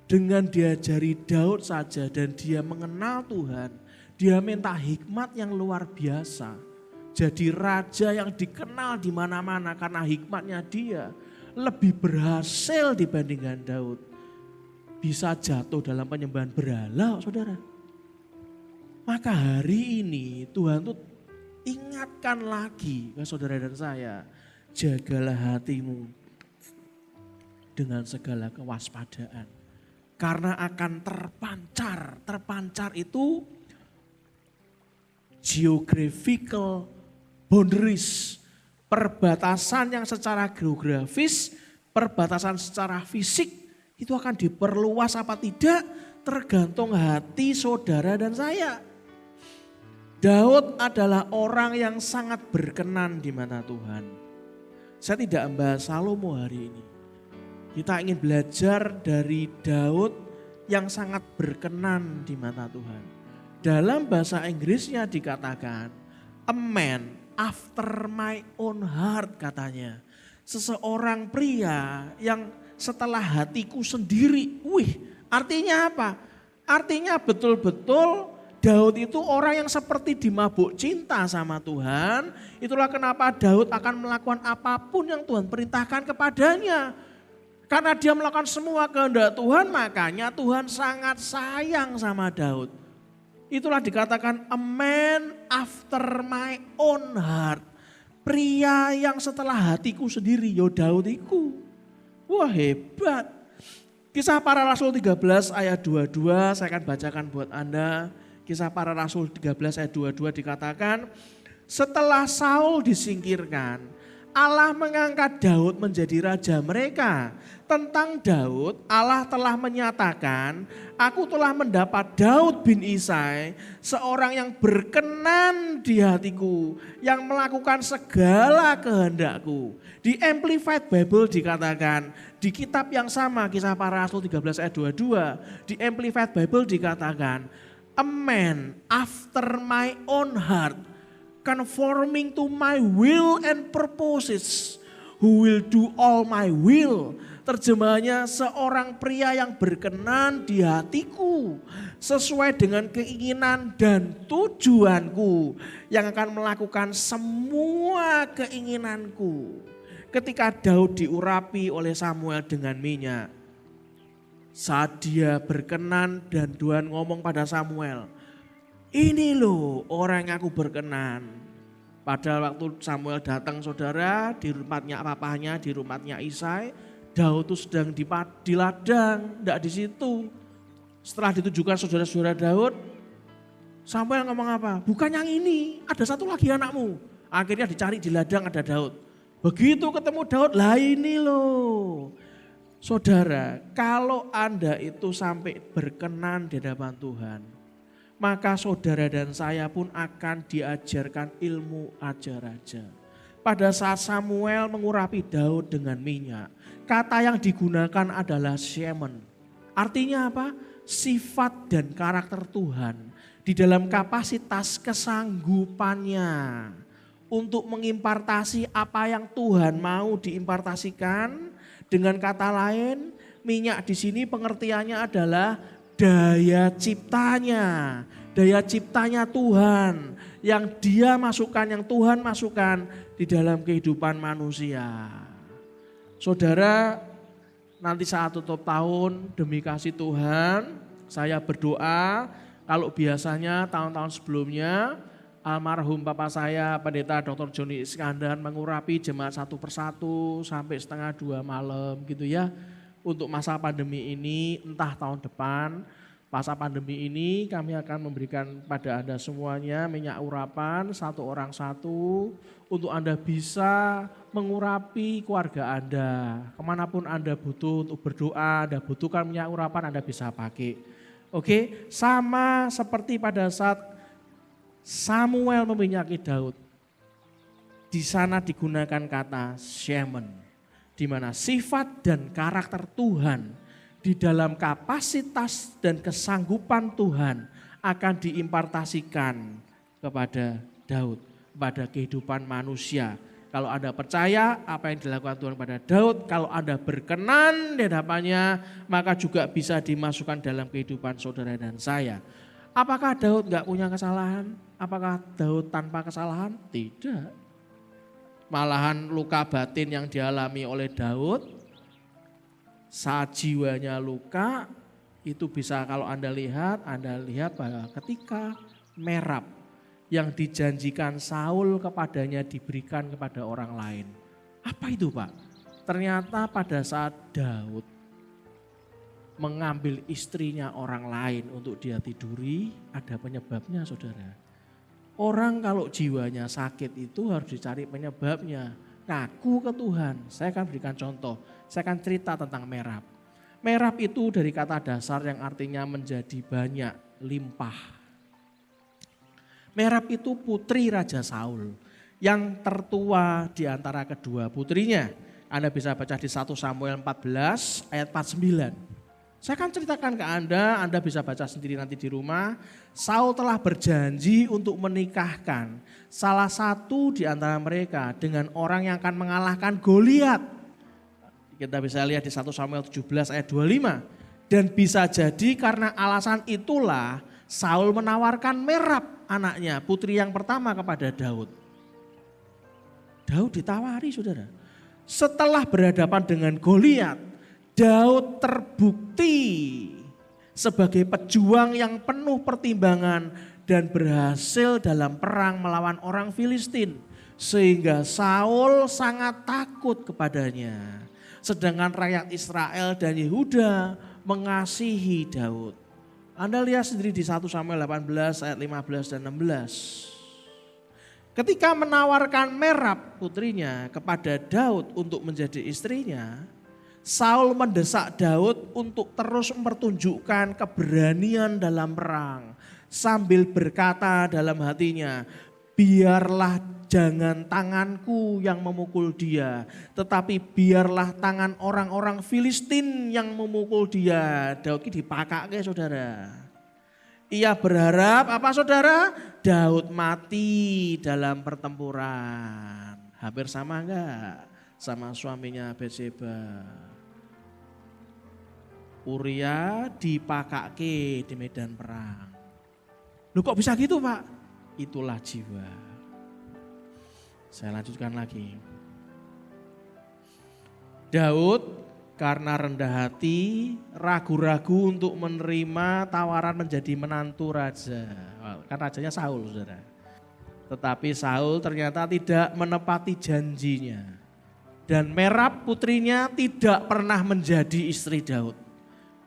dengan diajari Daud saja dan dia mengenal Tuhan, dia minta hikmat yang luar biasa. Jadi raja yang dikenal di mana-mana karena hikmatnya dia lebih berhasil dibandingkan Daud. Bisa jatuh dalam penyembahan berhala, saudara. Maka hari ini Tuhan tuh ingatkan lagi ke saudara dan saya, jagalah hatimu dengan segala kewaspadaan. Karena akan terpancar itu geographical boundaries, perbatasan yang secara geografis, perbatasan secara fisik itu akan diperluas apa tidak tergantung hati saudara dan saya. Daud adalah orang yang sangat berkenan di mata Tuhan. Saya tidak membahas Salomo hari ini. Kita ingin belajar dari Daud yang sangat berkenan di mata Tuhan. Dalam bahasa Inggrisnya dikatakan, a man after my own heart katanya. Seseorang pria yang setelah hatiku sendiri. Artinya apa? Artinya betul-betul Daud itu orang yang seperti dimabuk cinta sama Tuhan. Itulah kenapa Daud akan melakukan apapun yang Tuhan perintahkan kepadanya. Karena dia melakukan semua kehendak Tuhan, makanya Tuhan sangat sayang sama Daud. Itulah dikatakan a man after my own heart. Pria yang setelah hatiku sendiri, yo Daud iku. Wah hebat. Kisah Para Rasul 13 ayat 22 saya akan bacakan buat Anda. Kisah Para Rasul 13 ayat 22 dikatakan, setelah Saul disingkirkan, Allah mengangkat Daud menjadi raja mereka. Tentang Daud, Allah telah menyatakan, aku telah mendapat Daud bin Isai, seorang yang berkenan di hatiku, yang melakukan segala kehendakku. Di Amplified Bible dikatakan, di kitab yang sama, Kisah Para Rasul 13 ayat 22, di Amplified Bible dikatakan, a man after my own heart, conforming to my will and purposes, who will do all my will. Terjemahannya, seorang pria yang berkenan di hatiku, sesuai dengan keinginan dan tujuanku, yang akan melakukan semua keinginanku. Ketika Daud diurapi oleh Samuel dengan minyak, saat dia berkenan dan Tuhan ngomong pada Samuel, ini loh orang yang aku berkenan. Padahal waktu Samuel datang saudara, di rumahnya papahnya, di rumahnya Isai, Daud itu sedang di ladang, tidak di situ. Setelah ditujukan saudara-saudara Daud, Samuel ngomong apa? Bukan yang ini, ada satu lagi anakmu. Akhirnya dicari di ladang ada Daud. Begitu ketemu Daud, lah ini loh. Saudara, kalau Anda itu sampai berkenan di hadapan Tuhan, maka saudara dan saya pun akan diajarkan ilmu ajar-ajar. Pada saat Samuel mengurapi Daud dengan minyak, kata yang digunakan adalah shemen. Artinya apa? Sifat dan karakter Tuhan di dalam kapasitas kesanggupannya untuk mengimpartasi apa yang Tuhan mau diimpartasikan. Dengan kata lain, minyak di sini pengertiannya adalah daya ciptanya. Daya ciptanya Tuhan yang Dia masukkan, yang Tuhan masukkan di dalam kehidupan manusia. Saudara, nanti saat tutup tahun demi kasih Tuhan, saya berdoa kalau biasanya tahun-tahun sebelumnya almarhum papa saya Pendeta Dr. Joni Iskandar mengurapi jemaat satu persatu sampai setengah 2 malam gitu ya. Untuk masa pandemi ini entah tahun depan, masa pandemi ini kami akan memberikan pada Anda semuanya minyak urapan satu orang satu untuk Anda bisa mengurapi keluarga Anda. Kemanapun Anda butuh untuk berdoa, Anda butuhkan minyak urapan Anda bisa pakai. Oke, sama seperti pada saat Samuel meminyaki Daud. Di sana digunakan kata shaman, di mana sifat dan karakter Tuhan di dalam kapasitas dan kesanggupan Tuhan akan diimpartasikan kepada Daud, kepada kehidupan manusia. Kalau Anda percaya apa yang dilakukan Tuhan pada Daud, kalau Anda berkenan di hadapannya, maka juga bisa dimasukkan dalam kehidupan saudara dan saya. Apakah Daud enggak punya kesalahan? Apakah Daud tanpa kesalahan? Tidak. Malahan luka batin yang dialami oleh Daud saat jiwanya luka itu bisa kalau Anda lihat bahwa ketika Merab yang dijanjikan Saul kepadanya diberikan kepada orang lain. Apa itu Pak? Ternyata pada saat Daud mengambil istrinya orang lain untuk dia tiduri, ada penyebabnya saudara. Orang kalau jiwanya sakit itu harus dicari penyebabnya. Ngaku ke Tuhan. Saya akan berikan contoh. Saya akan cerita tentang Merab. Merab itu dari kata dasar yang artinya menjadi banyak, limpah. Merab itu putri Raja Saul yang tertua di antara kedua putrinya. Anda bisa baca di 1 Samuel 14 ayat 49. Saya akan ceritakan ke Anda bisa baca sendiri nanti di rumah. Saul telah berjanji untuk menikahkan salah satu di antara mereka dengan orang yang akan mengalahkan Goliat. Kita bisa lihat di 1 Samuel 17 ayat 25. Dan bisa jadi karena alasan itulah Saul menawarkan Merab anaknya, putri yang pertama kepada Daud. Daud ditawari saudara. Setelah berhadapan dengan Goliat, Daud terbukti sebagai pejuang yang penuh pertimbangan dan berhasil dalam perang melawan orang Filistin. Sehingga Saul sangat takut kepadanya. Sedangkan rakyat Israel dan Yehuda mengasihi Daud. Anda lihat sendiri di 1 Samuel 18 ayat 15 dan 16. Ketika menawarkan Merab putrinya kepada Daud untuk menjadi istrinya, Saul mendesak Daud untuk terus mempertunjukkan keberanian dalam perang. Sambil berkata dalam hatinya, biarlah jangan tanganku yang memukul dia, tetapi biarlah tangan orang-orang Filistin yang memukul dia. Daud ini dipakake saudara. Ia berharap apa saudara? Daud mati dalam pertempuran. Hampir sama enggak sama suaminya Batseba? Uria dipakake di medan perang. Loh kok bisa gitu Pak? Itulah jiwa. Saya lanjutkan lagi. Daud karena rendah hati, ragu-ragu untuk menerima tawaran menjadi menantu raja. Kan rajanya Saul saudara. Tetapi Saul ternyata tidak menepati janjinya. Dan Merab putrinya tidak pernah menjadi istri Daud.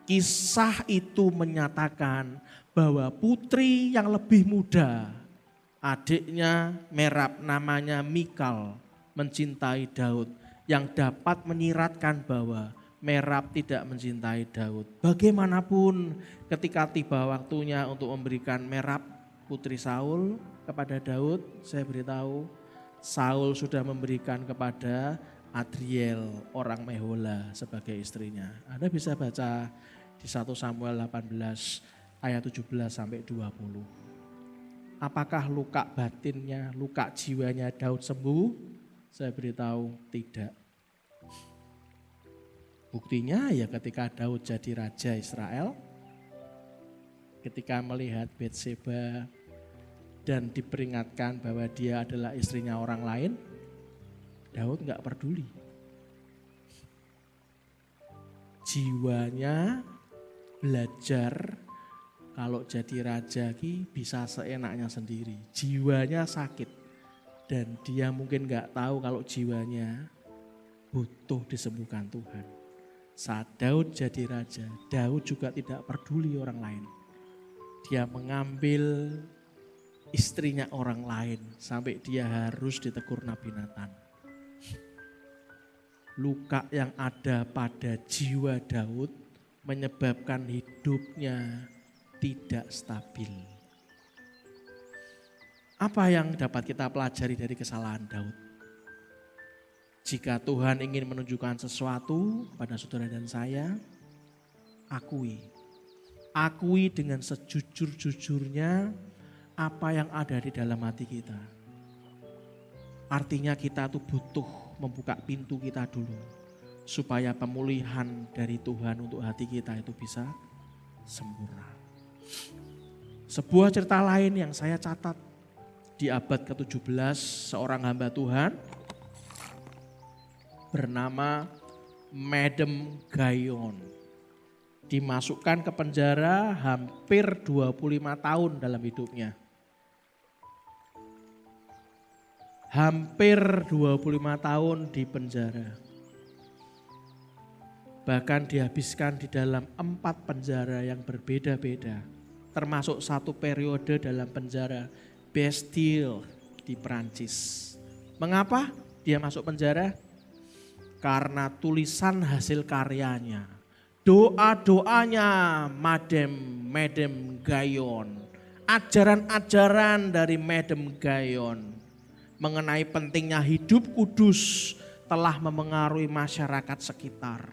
Kisah itu menyatakan bahwa putri yang lebih muda, adiknya Merab namanya Mikal, mencintai Daud, yang dapat menyiratkan bahwa Merab tidak mencintai Daud. Bagaimanapun ketika tiba waktunya untuk memberikan Merab putri Saul kepada Daud, saya beritahu Saul sudah memberikan kepada Adriel orang Mehola sebagai istrinya. Anda bisa baca di 1 Samuel 18 ayat 17 sampai 20. Apakah luka batinnya, luka jiwanya Daud sembuh? Saya beritahu tidak. Buktinya ya ketika Daud jadi raja Israel, ketika melihat Batseba dan diperingatkan bahwa dia adalah istrinya orang lain, Daud nggak peduli. Jiwanya belajar kalau jadi raja bisa seenaknya sendiri. Jiwanya sakit dan dia mungkin nggak tahu kalau jiwanya butuh disembuhkan Tuhan. Saat Daud jadi raja, Daud juga tidak peduli orang lain. Dia mengambil istrinya orang lain sampai dia harus ditegur Nabi Nathan. Luka yang ada pada jiwa Daud menyebabkan hidupnya tidak stabil. Apa yang dapat kita pelajari dari kesalahan Daud? Jika Tuhan ingin menunjukkan sesuatu pada saudara dan saya, akui. Akui dengan sejujur-jujurnya apa yang ada di dalam hati kita. Artinya kita tuh butuh membuka pintu kita dulu. Supaya pemulihan dari Tuhan untuk hati kita itu bisa sempurna. Sebuah cerita lain yang saya catat di abad ke-17, seorang hamba Tuhan bernama Madam Gayon dimasukkan ke penjara hampir 25 tahun dalam hidupnya. Hampir 25 tahun di penjara. Bahkan dihabiskan di dalam 4 penjara yang berbeda-beda. Termasuk satu periode dalam penjara Bastille di Prancis. Mengapa dia masuk penjara? Karena tulisan hasil karyanya. Doa-doanya Madam Gayon. Ajaran-ajaran dari Madam Gayon mengenai pentingnya hidup kudus telah memengaruhi masyarakat sekitar.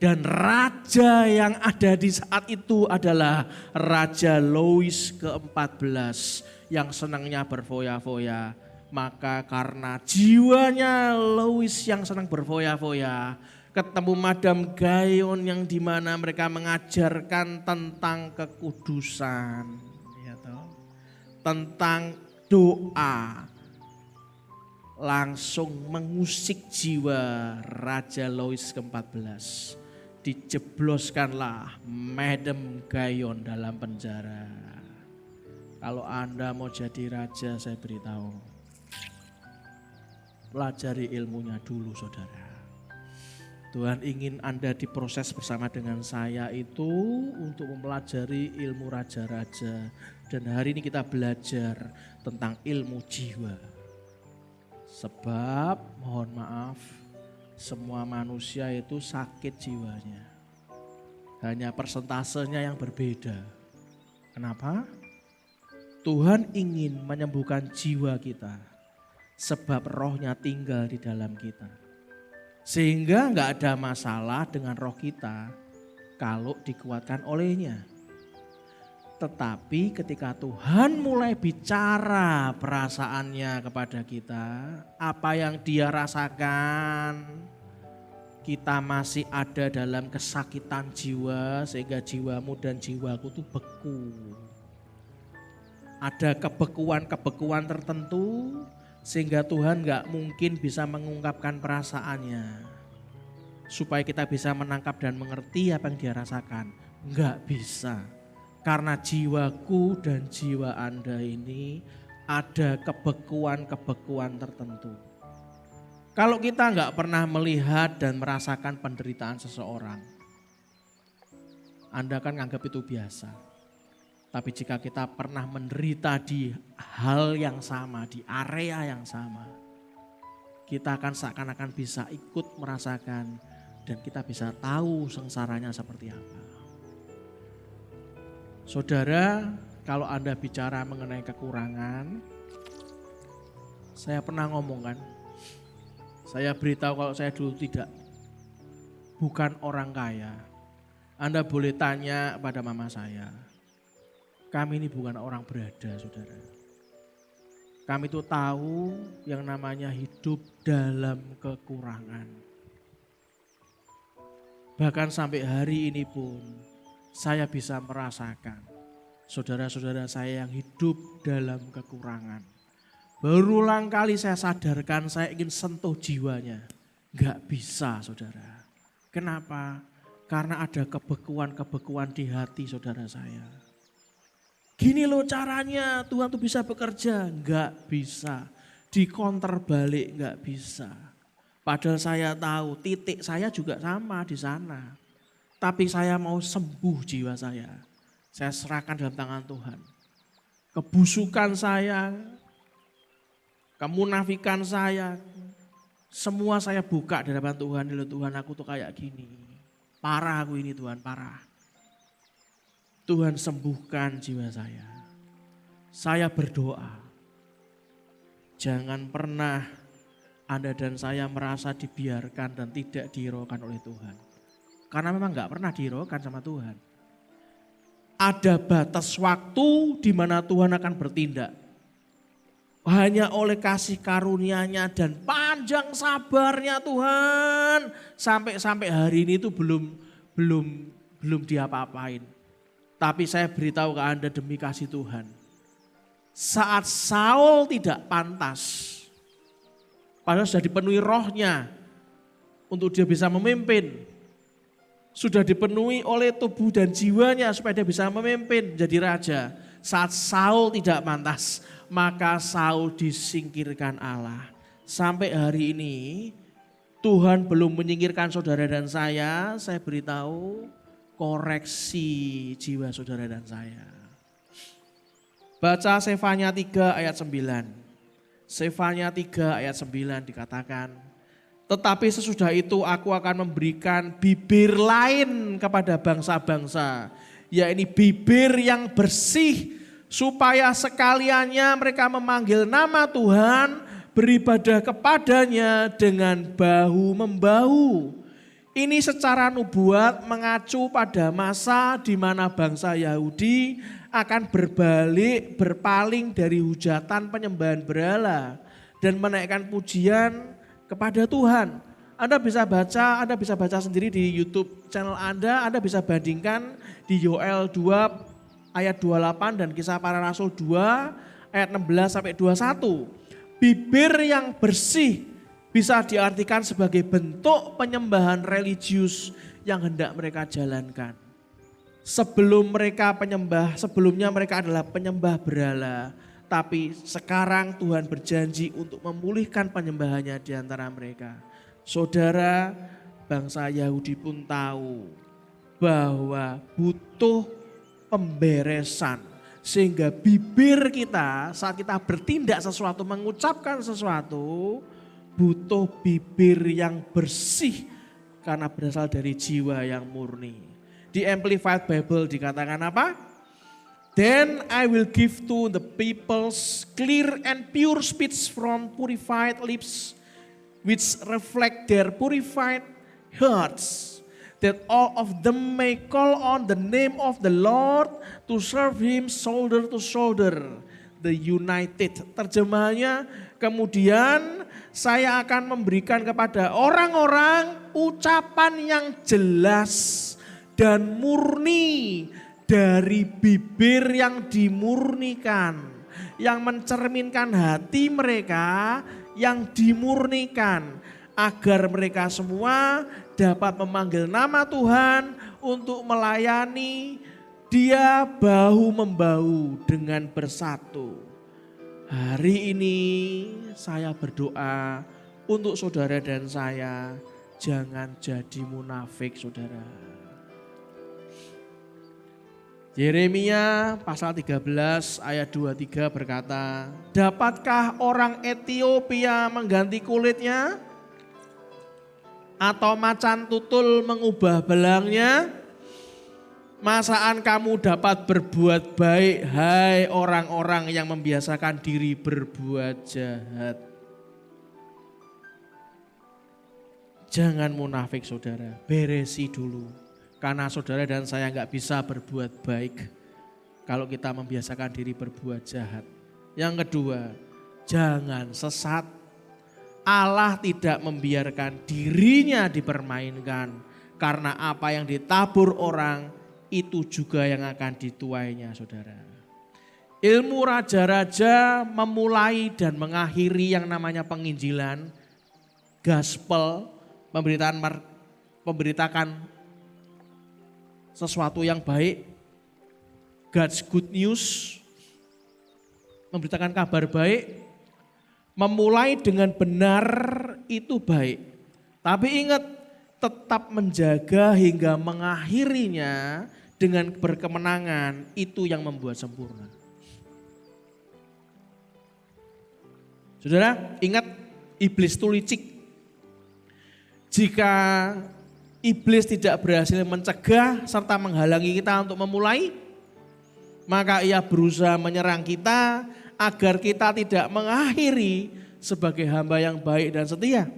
Dan raja yang ada di saat itu adalah Raja Louis ke-14 yang senangnya berfoya-foya. Maka karena jiwanya Louis yang senang berfoya-foya, ketemu Madam Gayon yang dimana mereka mengajarkan tentang kekudusan, ya toh, tentang doa, langsung mengusik jiwa Raja Louis ke-14. Dijebloskanlah Madam Gayon dalam penjara. Kalau Anda mau jadi raja, saya beritahu, pelajari ilmunya dulu saudara. Tuhan ingin Anda diproses bersama dengan saya itu untuk mempelajari ilmu raja-raja. Dan hari ini kita belajar tentang ilmu jiwa. Sebab mohon maaf, semua manusia itu sakit jiwanya. Hanya persentasenya yang berbeda. Kenapa? Tuhan ingin menyembuhkan jiwa kita. Sebab rohnya tinggal di dalam kita. Sehingga enggak ada masalah dengan roh kita kalau dikuatkan olehnya. Tetapi ketika Tuhan mulai bicara perasaannya kepada kita, apa yang dia rasakan, kita masih ada dalam kesakitan jiwa sehingga jiwamu dan jiwaku itu beku. Ada kebekuan-kebekuan tertentu sehingga Tuhan gak mungkin bisa mengungkapkan perasaannya. Supaya kita bisa menangkap dan mengerti apa yang dia rasakan. Gak bisa. Karena jiwaku dan jiwa Anda ini ada kebekuan-kebekuan tertentu. Kalau kita nggak pernah melihat dan merasakan penderitaan seseorang, Anda kan nganggap itu biasa. Tapi jika kita pernah menderita di hal yang sama, di area yang sama, kita akan seakan-akan bisa ikut merasakan dan kita bisa tahu sengsaranya seperti apa. Saudara, kalau Anda bicara mengenai kekurangan, saya pernah ngomong kan, saya beritahu kalau saya dulu bukan orang kaya. Anda boleh tanya pada mama saya, kami ini bukan orang berada saudara. Kami itu tahu yang namanya hidup dalam kekurangan. Bahkan sampai hari ini pun saya bisa merasakan saudara-saudara saya yang hidup dalam kekurangan. Berulang kali saya sadarkan, saya ingin sentuh jiwanya. Enggak bisa saudara. Kenapa? Karena ada kebekuan-kebekuan di hati saudara saya. Gini loh caranya Tuhan tuh bisa bekerja. Enggak bisa. Dikonter balik enggak bisa. Padahal saya tahu titik saya juga sama di sana. Tapi saya mau sembuh jiwa saya. Saya serahkan dalam tangan Tuhan. Kebusukan saya, kemunafikan saya, semua saya buka di hadapan Tuhan. Loh Tuhan, aku tuh kayak gini. Parah aku ini Tuhan, parah. Tuhan sembuhkan jiwa saya. Saya berdoa. Jangan pernah Anda dan saya merasa dibiarkan dan tidak dihiraukan oleh Tuhan. Karena memang gak pernah dihiraukan sama Tuhan. Ada batas waktu di mana Tuhan akan bertindak. Hanya oleh kasih karunia-Nya dan panjang sabarnya Tuhan. Sampai hari ini itu belum diapa-apain. Tapi saya beritahu ke Anda demi kasih Tuhan. Saat Saul tidak pantas. Padahal sudah dipenuhi rohnya. Untuk dia bisa memimpin. Sudah dipenuhi oleh tubuh dan jiwanya supaya dia bisa memimpin jadi raja. Saat Saul tidak pantas, maka Saul disingkirkan Allah. Sampai hari ini Tuhan belum menyingkirkan saudara dan saya beritahu koreksi jiwa saudara dan saya. Baca Sefanya 3 ayat 9. Sefanya 3 ayat 9 dikatakan, tetapi sesudah itu aku akan memberikan bibir lain kepada bangsa-bangsa, yakni bibir yang bersih, supaya sekaliannya mereka memanggil nama Tuhan, beribadah kepadanya dengan bahu-membahu. Ini secara nubuat mengacu pada masa di mana bangsa Yahudi akan berbalik, berpaling dari hujatan penyembahan berhala dan menaikkan pujian kepada Tuhan. Anda bisa baca sendiri di YouTube channel Anda bisa bandingkan di Yoel 2 ayat 28 dan Kisah Para Rasul 2 ayat 16 sampai 21. Bibir yang bersih bisa diartikan sebagai bentuk penyembahan religius yang hendak mereka jalankan. Sebelumnya mereka adalah penyembah berhala. Tapi sekarang Tuhan berjanji untuk memulihkan penyembahannya di antara mereka. Saudara, bangsa Yahudi pun tahu bahwa butuh pemberesan. Sehingga bibir kita saat kita bertindak sesuatu, mengucapkan sesuatu, butuh bibir yang bersih karena berasal dari jiwa yang murni. Di Amplified Bible dikatakan apa? Then I will give to the peoples clear and pure speech from purified lips, which reflect their purified hearts, that all of them may call on the name of the Lord to serve Him shoulder to shoulder, the united. Terjemahannya, kemudian saya akan memberikan kepada orang-orang ucapan yang jelas dan murni dari bibir yang dimurnikan, yang mencerminkan hati mereka yang dimurnikan, agar mereka semua dapat memanggil nama Tuhan untuk melayani Dia bahu-membahu dengan bersatu. Hari ini saya berdoa untuk saudara dan saya, jangan jadi munafik saudara. Yeremia pasal 13 ayat 23 berkata, dapatkah orang Ethiopia mengganti kulitnya? Atau macan tutul mengubah belangnya? Masaan kamu dapat berbuat baik, hai orang-orang yang membiasakan diri berbuat jahat. Jangan munafik saudara, beresi dulu. Karena saudara dan saya nggak bisa berbuat baik kalau kita membiasakan diri berbuat jahat. Yang kedua, jangan sesat. Allah tidak membiarkan dirinya dipermainkan, karena apa yang ditabur orang itu juga yang akan dituainya, saudara. Ilmu raja-raja memulai dan mengakhiri yang namanya penginjilan, gospel, memberitakan sesuatu yang baik, God's good news, memberitakan kabar baik, memulai dengan benar itu baik. Tapi ingat, tetap menjaga hingga mengakhirinya dengan berkemenangan, itu yang membuat sempurna. Saudara, ingat iblis itu licik. Jika iblis tidak berhasil mencegah serta menghalangi kita untuk memulai, maka ia berusaha menyerang kita agar kita tidak mengakhiri sebagai hamba yang baik dan setia.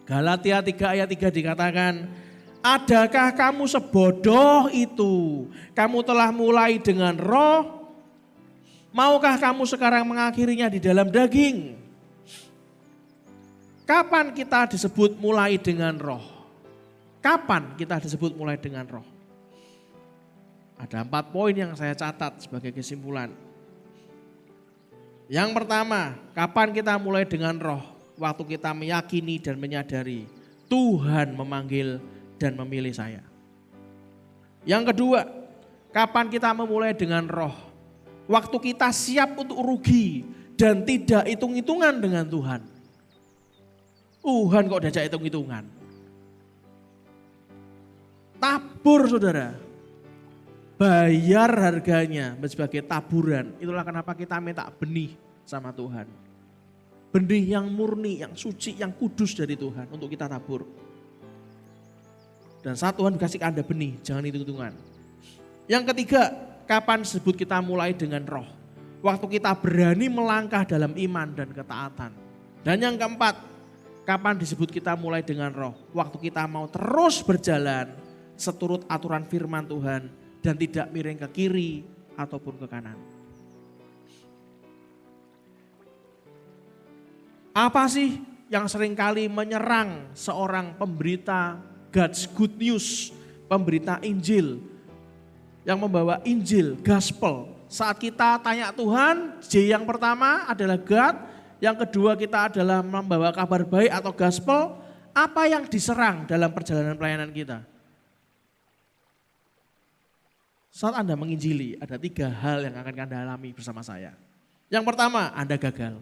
Galatia 3 ayat 3 dikatakan, adakah kamu sebodoh itu? Kamu telah mulai dengan roh, maukah kamu sekarang mengakhirinya di dalam daging? Kapan kita disebut mulai dengan roh? Kapan kita disebut mulai dengan roh? Ada 4 poin yang saya catat sebagai kesimpulan. Yang pertama, kapan kita mulai dengan roh? Waktu kita meyakini dan menyadari Tuhan memanggil dan memilih saya. Yang kedua, kapan kita memulai dengan roh? Waktu kita siap untuk rugi dan tidak hitung-hitungan dengan Tuhan. Tuhan kok diajak hitung-hitungan. Tabur, saudara. Bayar harganya sebagai taburan. Itulah kenapa kita minta benih sama Tuhan. Benih yang murni, yang suci, yang kudus dari Tuhan untuk kita tabur. Dan saat Tuhan kasih ke Anda benih, jangan hitung-hitungan. Yang ketiga, kapan disebut kita mulai dengan roh? Waktu kita berani melangkah dalam iman dan ketaatan. Dan yang keempat, kapan disebut kita mulai dengan roh? Waktu kita mau terus berjalan seturut aturan firman Tuhan dan tidak miring ke kiri ataupun ke kanan. Apa sih yang seringkali menyerang seorang pemberita God's good news, pemberita Injil, yang membawa Injil, gospel? Saat kita tanya Tuhan, J yang pertama adalah God, yang kedua kita adalah membawa kabar baik atau gospel. Apa yang diserang dalam perjalanan pelayanan kita? Saat Anda menginjili, ada 3 hal yang akan Anda alami bersama saya. Yang pertama, Anda gagal.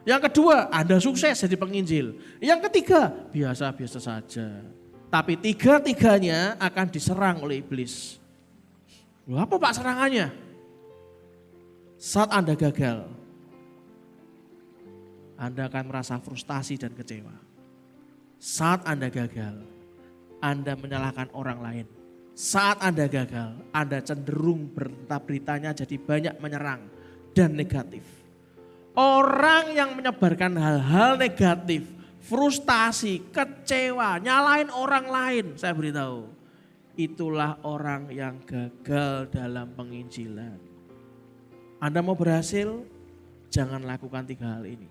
Yang kedua, Anda sukses jadi penginjil. Yang ketiga, biasa-biasa saja. Tapi 3-tiganya akan diserang oleh iblis. Loh, apa Pak serangannya? Saat Anda gagal, Anda akan merasa frustasi dan kecewa. Saat Anda gagal, Anda menyalahkan orang lain. Saat Anda gagal, Anda cenderung beritanya jadi banyak menyerang dan negatif. Orang yang menyebarkan hal-hal negatif, frustasi, kecewa, nyalain orang lain, saya beritahu, itulah orang yang gagal dalam penginjilan. Anda mau berhasil, jangan lakukan 3 hal ini.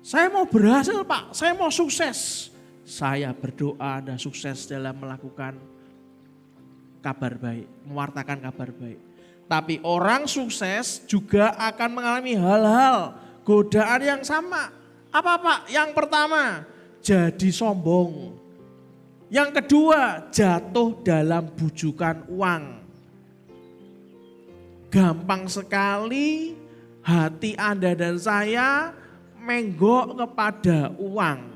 Saya mau berhasil Pak, saya mau sukses. Saya berdoa Anda sukses dalam melakukan kabar baik, mewartakan kabar baik. Tapi orang sukses juga akan mengalami hal-hal, godaan yang sama. Apa Pak? Yang pertama, jadi sombong. Yang kedua, jatuh dalam bujukan uang. Gampang sekali hati Anda dan saya menggok kepada uang.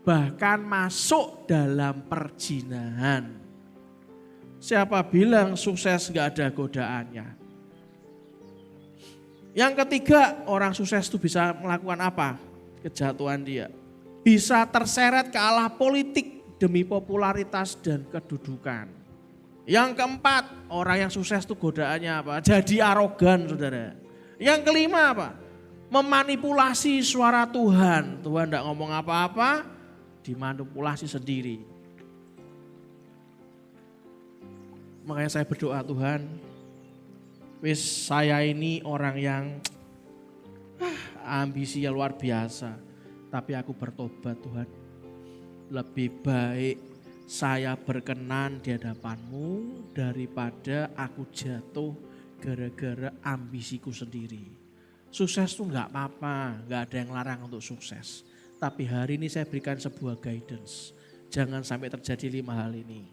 Bahkan masuk dalam perjinahan. Siapa bilang sukses gak ada godaannya? Yang ketiga, orang sukses itu bisa melakukan apa? Kejatuhan dia. Bisa terseret ke arah politik demi popularitas dan kedudukan. Yang keempat, orang yang sukses itu godaannya apa? Jadi arogan, saudara. Yang kelima apa? Memanipulasi suara Tuhan. Tuhan tidak ngomong apa-apa, dimanipulasi sendiri. Makanya saya berdoa, Tuhan, wis saya ini orang yang ambisi yang luar biasa. Tapi aku bertobat Tuhan. Lebih baik saya berkenan di hadapan-Mu daripada aku jatuh gara-gara ambisiku sendiri. Sukses itu enggak apa-apa, enggak ada yang larang untuk sukses. Tapi hari ini saya berikan sebuah guidance. Jangan sampai terjadi 5 hal ini.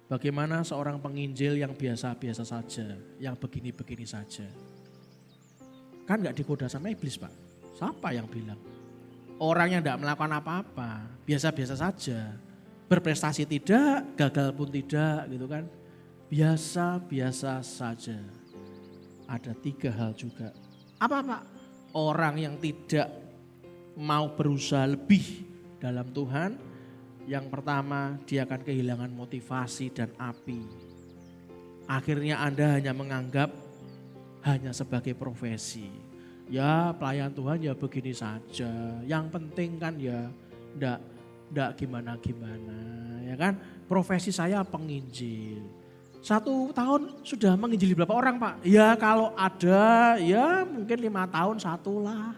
Bagaimana seorang penginjil yang biasa-biasa saja, yang begini-begini saja. Kan enggak digoda sama iblis Pak. Siapa yang bilang? Orang yang tidak melakukan apa-apa, biasa-biasa saja. Berprestasi tidak, gagal pun tidak gitu kan. Biasa-biasa saja. Ada 3 hal juga. Apa Pak? Orang yang tidak mau berusaha lebih dalam Tuhan. Yang pertama, dia akan kehilangan motivasi dan api. Akhirnya Anda hanya menganggap hanya sebagai profesi. Ya pelayan Tuhan ya begini saja. Yang penting kan ya enggak gimana-gimana. Ya kan, profesi saya penginjil. 1 tahun sudah menginjili berapa orang Pak? Ya kalau ada ya mungkin 5 tahun 1 lah.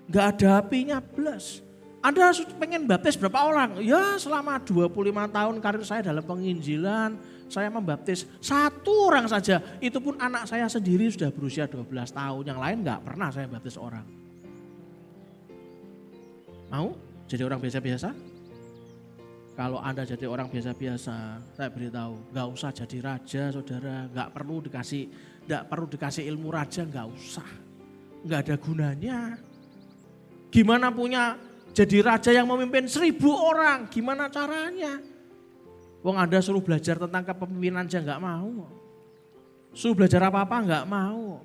Enggak ada apinya belas. Anda pengen baptis berapa orang? Ya selama 25 tahun karir saya dalam penginjilan, saya membaptis 1 orang saja. Itu pun anak saya sendiri sudah berusia 12 tahun. Yang lain enggak pernah saya baptis orang. Mau jadi orang biasa-biasa? Kalau Anda jadi orang biasa-biasa, saya beritahu, enggak usah jadi raja saudara. Enggak perlu dikasih ilmu raja, enggak usah. Enggak ada gunanya. Gimana punya jadi raja yang memimpin 1000 orang, gimana caranya? Wong Anda suruh belajar tentang kepemimpinan aja enggak mau. Suruh belajar apa-apa enggak mau.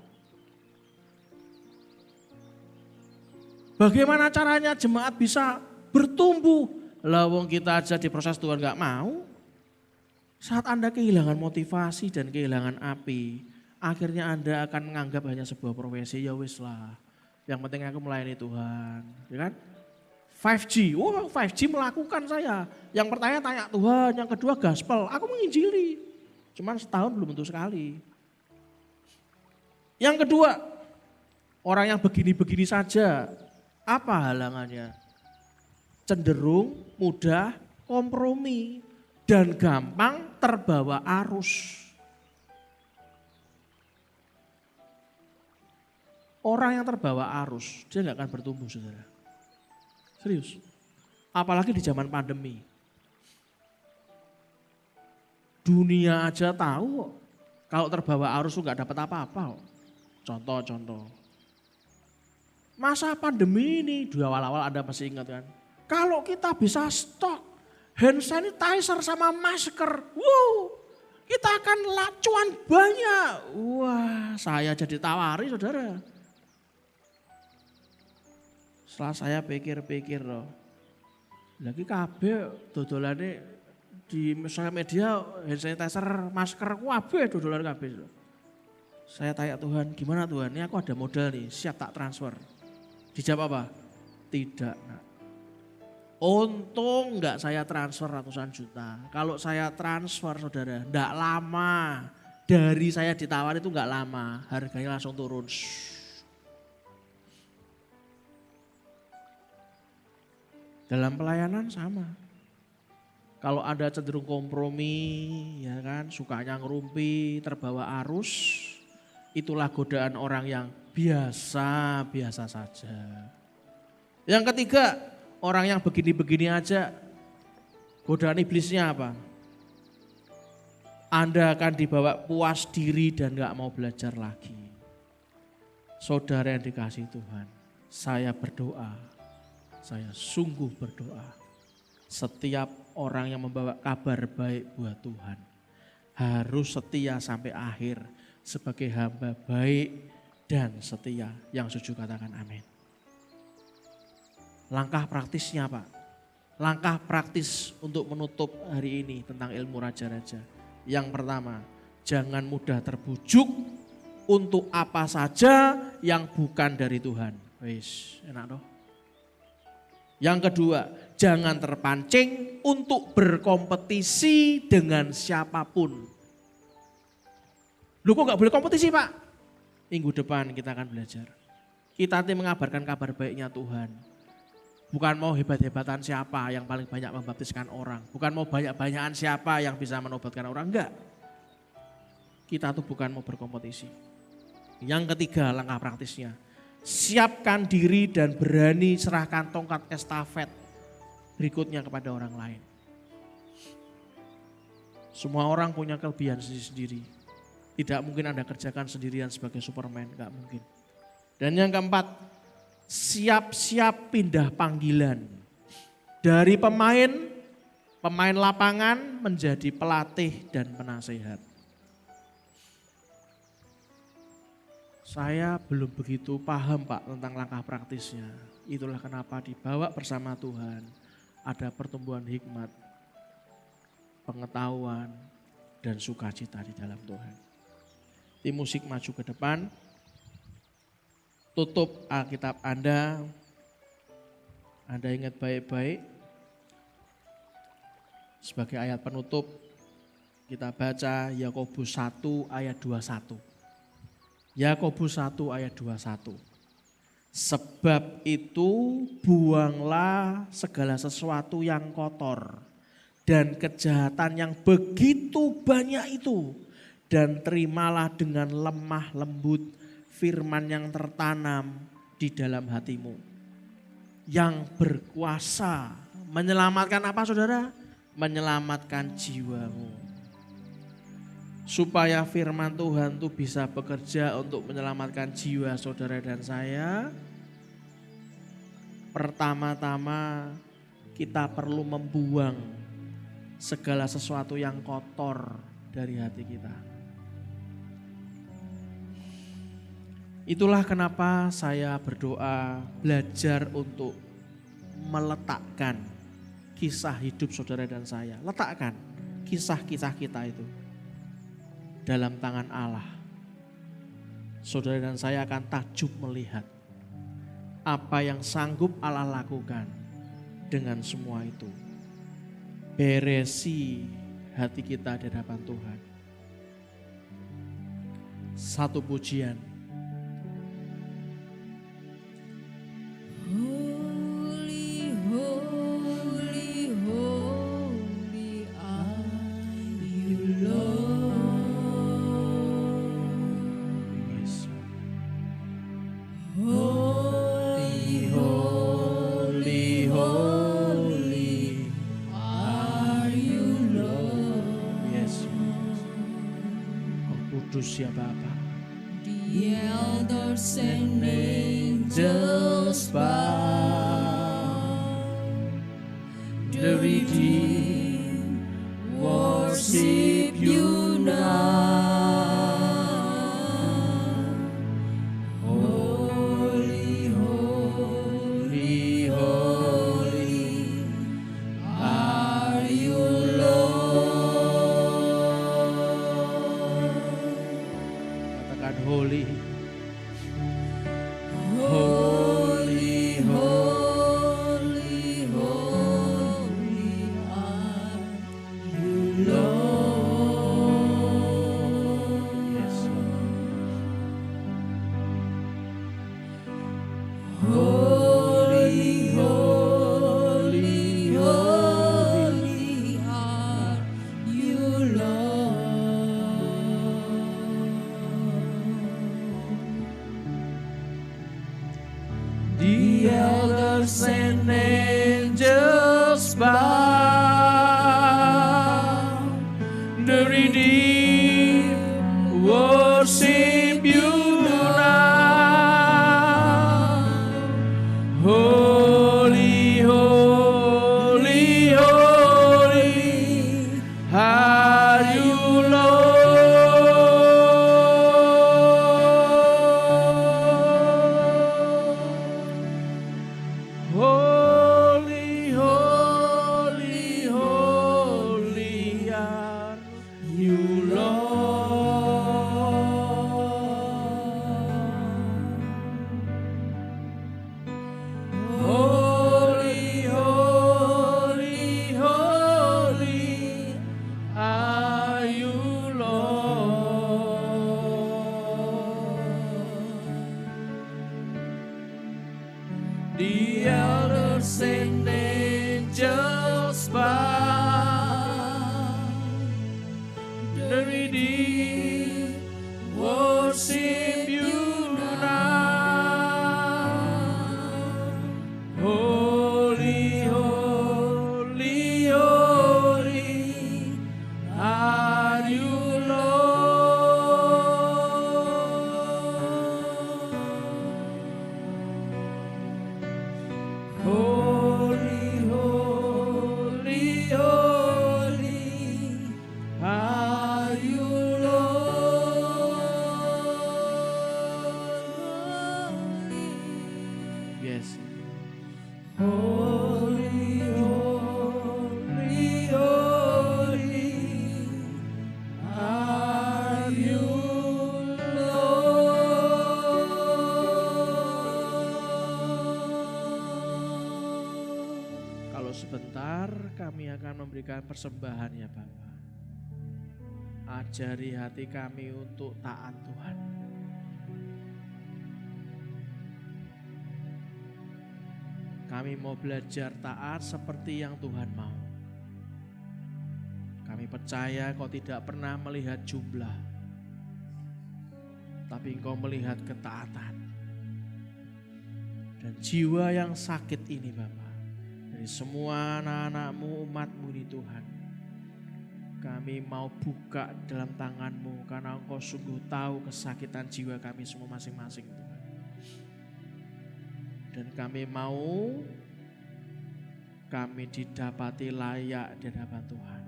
Bagaimana caranya jemaat bisa bertumbuh? Lah wong kita aja di proses Tuhan enggak mau. Saat Anda kehilangan motivasi dan kehilangan api, akhirnya Anda akan menganggap hanya sebuah profesi, ya wis lah. Yang penting aku melayani Tuhan, ya kan? 5G, 5G melakukan saya. Yang pertama tanya Tuhan, yang kedua gaspel, aku menginjili. Cuman setahun belum tentu sekali. Yang kedua, orang yang begini-begini saja, apa halangannya? Cenderung mudah kompromi dan gampang terbawa arus. Orang yang terbawa arus, dia nggak akan bertumbuh saudara. Serius. Apalagi di zaman pandemi. Dunia aja tahu kalau terbawa arus tuh nggak dapat apa-apa. Contoh. Masa pandemi ini, di awal-awal Anda masih ingat kan? Kalau kita bisa stok hand sanitizer sama masker, kita akan lacuan banyak. Wah, saya jadi tawari saudara. Setelah saya pikir-pikir loh, lagi kabeh dodolane di sosial media hand sanitizer, masker, kabeh dodolan kabeh. Saya tanya Tuhan, gimana Tuhan? Ini aku ada modal nih, siap tak transfer. Dijawab apa? Tidak. Nak. Untung enggak saya transfer ratusan juta. Kalau saya transfer saudara, enggak lama. Dari saya ditawar itu enggak lama, harganya langsung turun. Dalam pelayanan sama. Kalau Anda cenderung kompromi, ya kan, sukanya ngerumpi, terbawa arus, itulah godaan orang yang biasa-biasa saja. Yang ketiga, orang yang begini-begini aja, godaan iblisnya apa? Anda akan dibawa puas diri dan gak mau belajar lagi. Saudara yang dikasihi Tuhan, saya berdoa. Saya sungguh berdoa, setiap orang yang membawa kabar baik buat Tuhan harus setia sampai akhir sebagai hamba baik dan setia. Yang setuju katakan amin. Langkah praktisnya Pak, langkah praktis untuk menutup hari ini tentang ilmu raja-raja. Yang pertama, jangan mudah terbujuk untuk apa saja yang bukan dari Tuhan. Wis, enak toh? Yang kedua, jangan terpancing untuk berkompetisi dengan siapapun. Lu kok gak boleh kompetisi Pak? Minggu depan kita akan belajar. Kita nanti mengabarkan kabar baiknya Tuhan. Bukan mau hebat-hebatan siapa yang paling banyak membaptiskan orang. Bukan mau banyak-banyakan siapa yang bisa menobatkan orang. Enggak. Kita tuh bukan mau berkompetisi. Yang ketiga langkah praktisnya. Siapkan diri dan berani serahkan tongkat estafet berikutnya kepada orang lain. Semua orang punya kelebihan sendiri-sendiri. Tidak mungkin Anda kerjakan sendirian sebagai Superman, enggak mungkin. Dan yang keempat, siap-siap pindah panggilan. Dari pemain lapangan menjadi pelatih dan penasehat. Saya belum begitu paham Pak tentang langkah praktisnya. Itulah kenapa dibawa bersama Tuhan. Ada pertumbuhan hikmat, pengetahuan, dan sukacita di dalam Tuhan. Tim musik maju ke depan. Tutup Alkitab Anda. Anda ingat baik-baik. Sebagai ayat penutup, kita baca Yakobus 1 ayat 21. Yakobus 1 ayat 21. Sebab itu buanglah segala sesuatu yang kotor dan kejahatan yang begitu banyak itu, dan terimalah dengan lemah lembut firman yang tertanam di dalam hatimu, yang berkuasa menyelamatkan apa saudara? Menyelamatkan jiwamu. Supaya firman Tuhan itu bisa bekerja untuk menyelamatkan jiwa saudara dan saya, pertama-tama kita perlu membuang segala sesuatu yang kotor dari hati kita. Itulah kenapa saya berdoa belajar untuk meletakkan kisah hidup saudara dan saya. Letakkan kisah-kisah kita itu dalam tangan Allah. Saudara dan saya akan takjub melihat apa yang sanggup Allah lakukan dengan semua itu. Beresi hati kita di hadapan Tuhan. Satu pujian. Holy, holy, holy are you, Lord. Yes. Holy, holy, holy are you, Lord. Yes. Kau kudus ya Bapa. The elders and angels bow, the redeemed worship you now. Holy, holy, holy are you, Lord. Katakan holy. Holy, holy, holy are you, Lord. Yes, Lord. Holy, holy, holy are you, Lord. The elders and angels bow, the redeemed worship you now. Holy, holy, holy are you, Lord. Holy, holy, holy are you, Lord. Holy, holy, holy are you, Lord. the redeemed worship you now. Holy, holy, holy are you, Lord. Holy, holy, holy are you, Lord. Yes. Holy, holy, holy are you, Lord. Kalau sebentar kami akan memberikan persembahan ya Bapak. Ajari hati kami untuk taat Tuhan. Kami mau belajar taat seperti yang Tuhan mau. Kami percaya Kau tidak pernah melihat jumlah, tapi Engkau melihat ketaatan. Dan jiwa yang sakit ini Bapak, dari semua anak-anak-Mu, umat-Mu ini Tuhan, kami mau buka dalam tangan-Mu, karena Engkau sungguh tahu kesakitan jiwa kami semua masing-masing Tuhan. Dan kami mau kami didapati layak di hadapan Tuhan.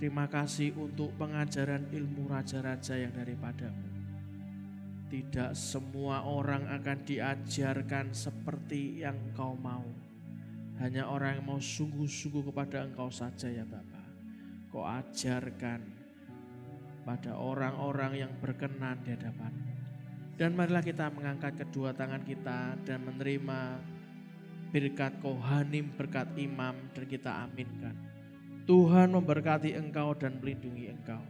Terima kasih untuk pengajaran ilmu raja-raja yang daripada-Mu. Tidak semua orang akan diajarkan seperti yang Engkau mau. Hanya orang yang mau sungguh-sungguh kepada Engkau saja ya Bapa. Kau ajarkan pada orang-orang yang berkenan di hadapan-Mu. Dan marilah kita mengangkat kedua tangan kita dan menerima berkat Kohanim, berkat imam, dan kita aminkan. Tuhan memberkati engkau dan melindungi engkau.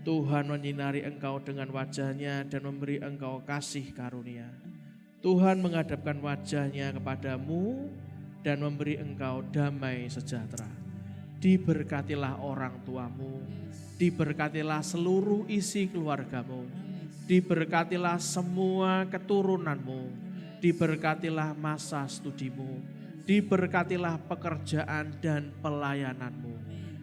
Tuhan menyinari engkau dengan wajahnya dan memberi engkau kasih karunia. Tuhan menghadapkan wajahnya kepadamu dan memberi engkau damai sejahtera. Diberkatilah orang tuamu, diberkatilah seluruh isi keluargamu, diberkatilah semua keturunanmu, diberkatilah masa studimu, diberkatilah pekerjaan dan pelayananmu,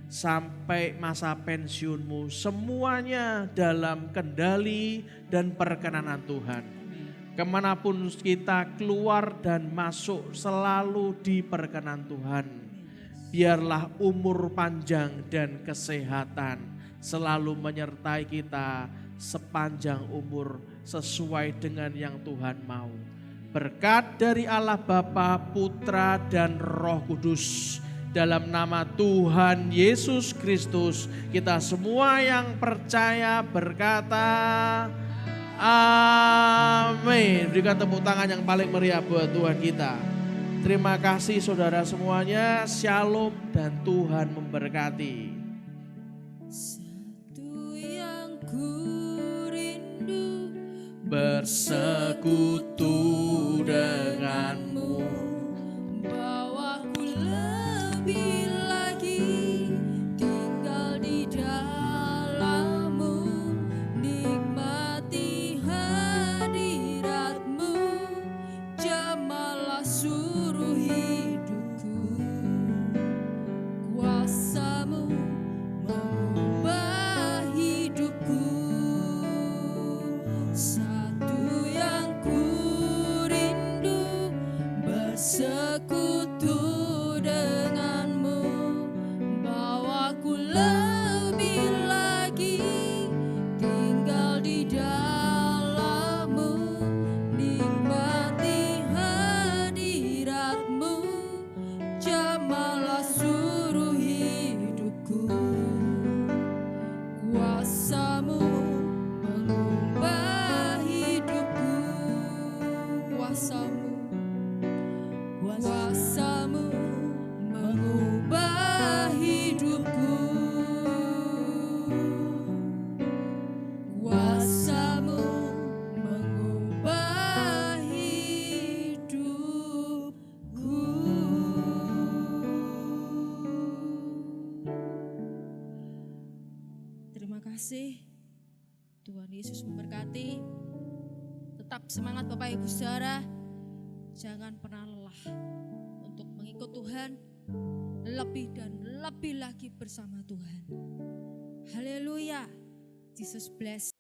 sampai masa pensiunmu, semuanya dalam kendali dan perkenanan Tuhan. Kemanapun kita keluar dan masuk selalu di perkenan Tuhan. Biarlah umur panjang dan kesehatan selalu menyertai kita sepanjang umur sesuai dengan yang Tuhan mau. Berkat dari Allah Bapa, Putra dan Roh Kudus. Dalam nama Tuhan Yesus Kristus, kita semua yang percaya berkata amin. Berikan tepuk tangan yang paling meriah buat Tuhan kita. Terima kasih saudara semuanya. Shalom dan Tuhan memberkati. Satu yang ku bersekutu denganmu, bahwa ku lebih lagi tinggal di dalam-Mu, nikmati hadirat-Mu, jamalah seluruh hidupku, kuasa-Mu mengubah hidupku. Satu yang ku kasih. Tuhan Yesus memberkati. Tetap semangat Bapak Ibu Saudara. Jangan pernah lelah untuk mengikut Tuhan lebih dan lebih lagi bersama Tuhan. Haleluya. Jesus bless.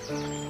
Amin.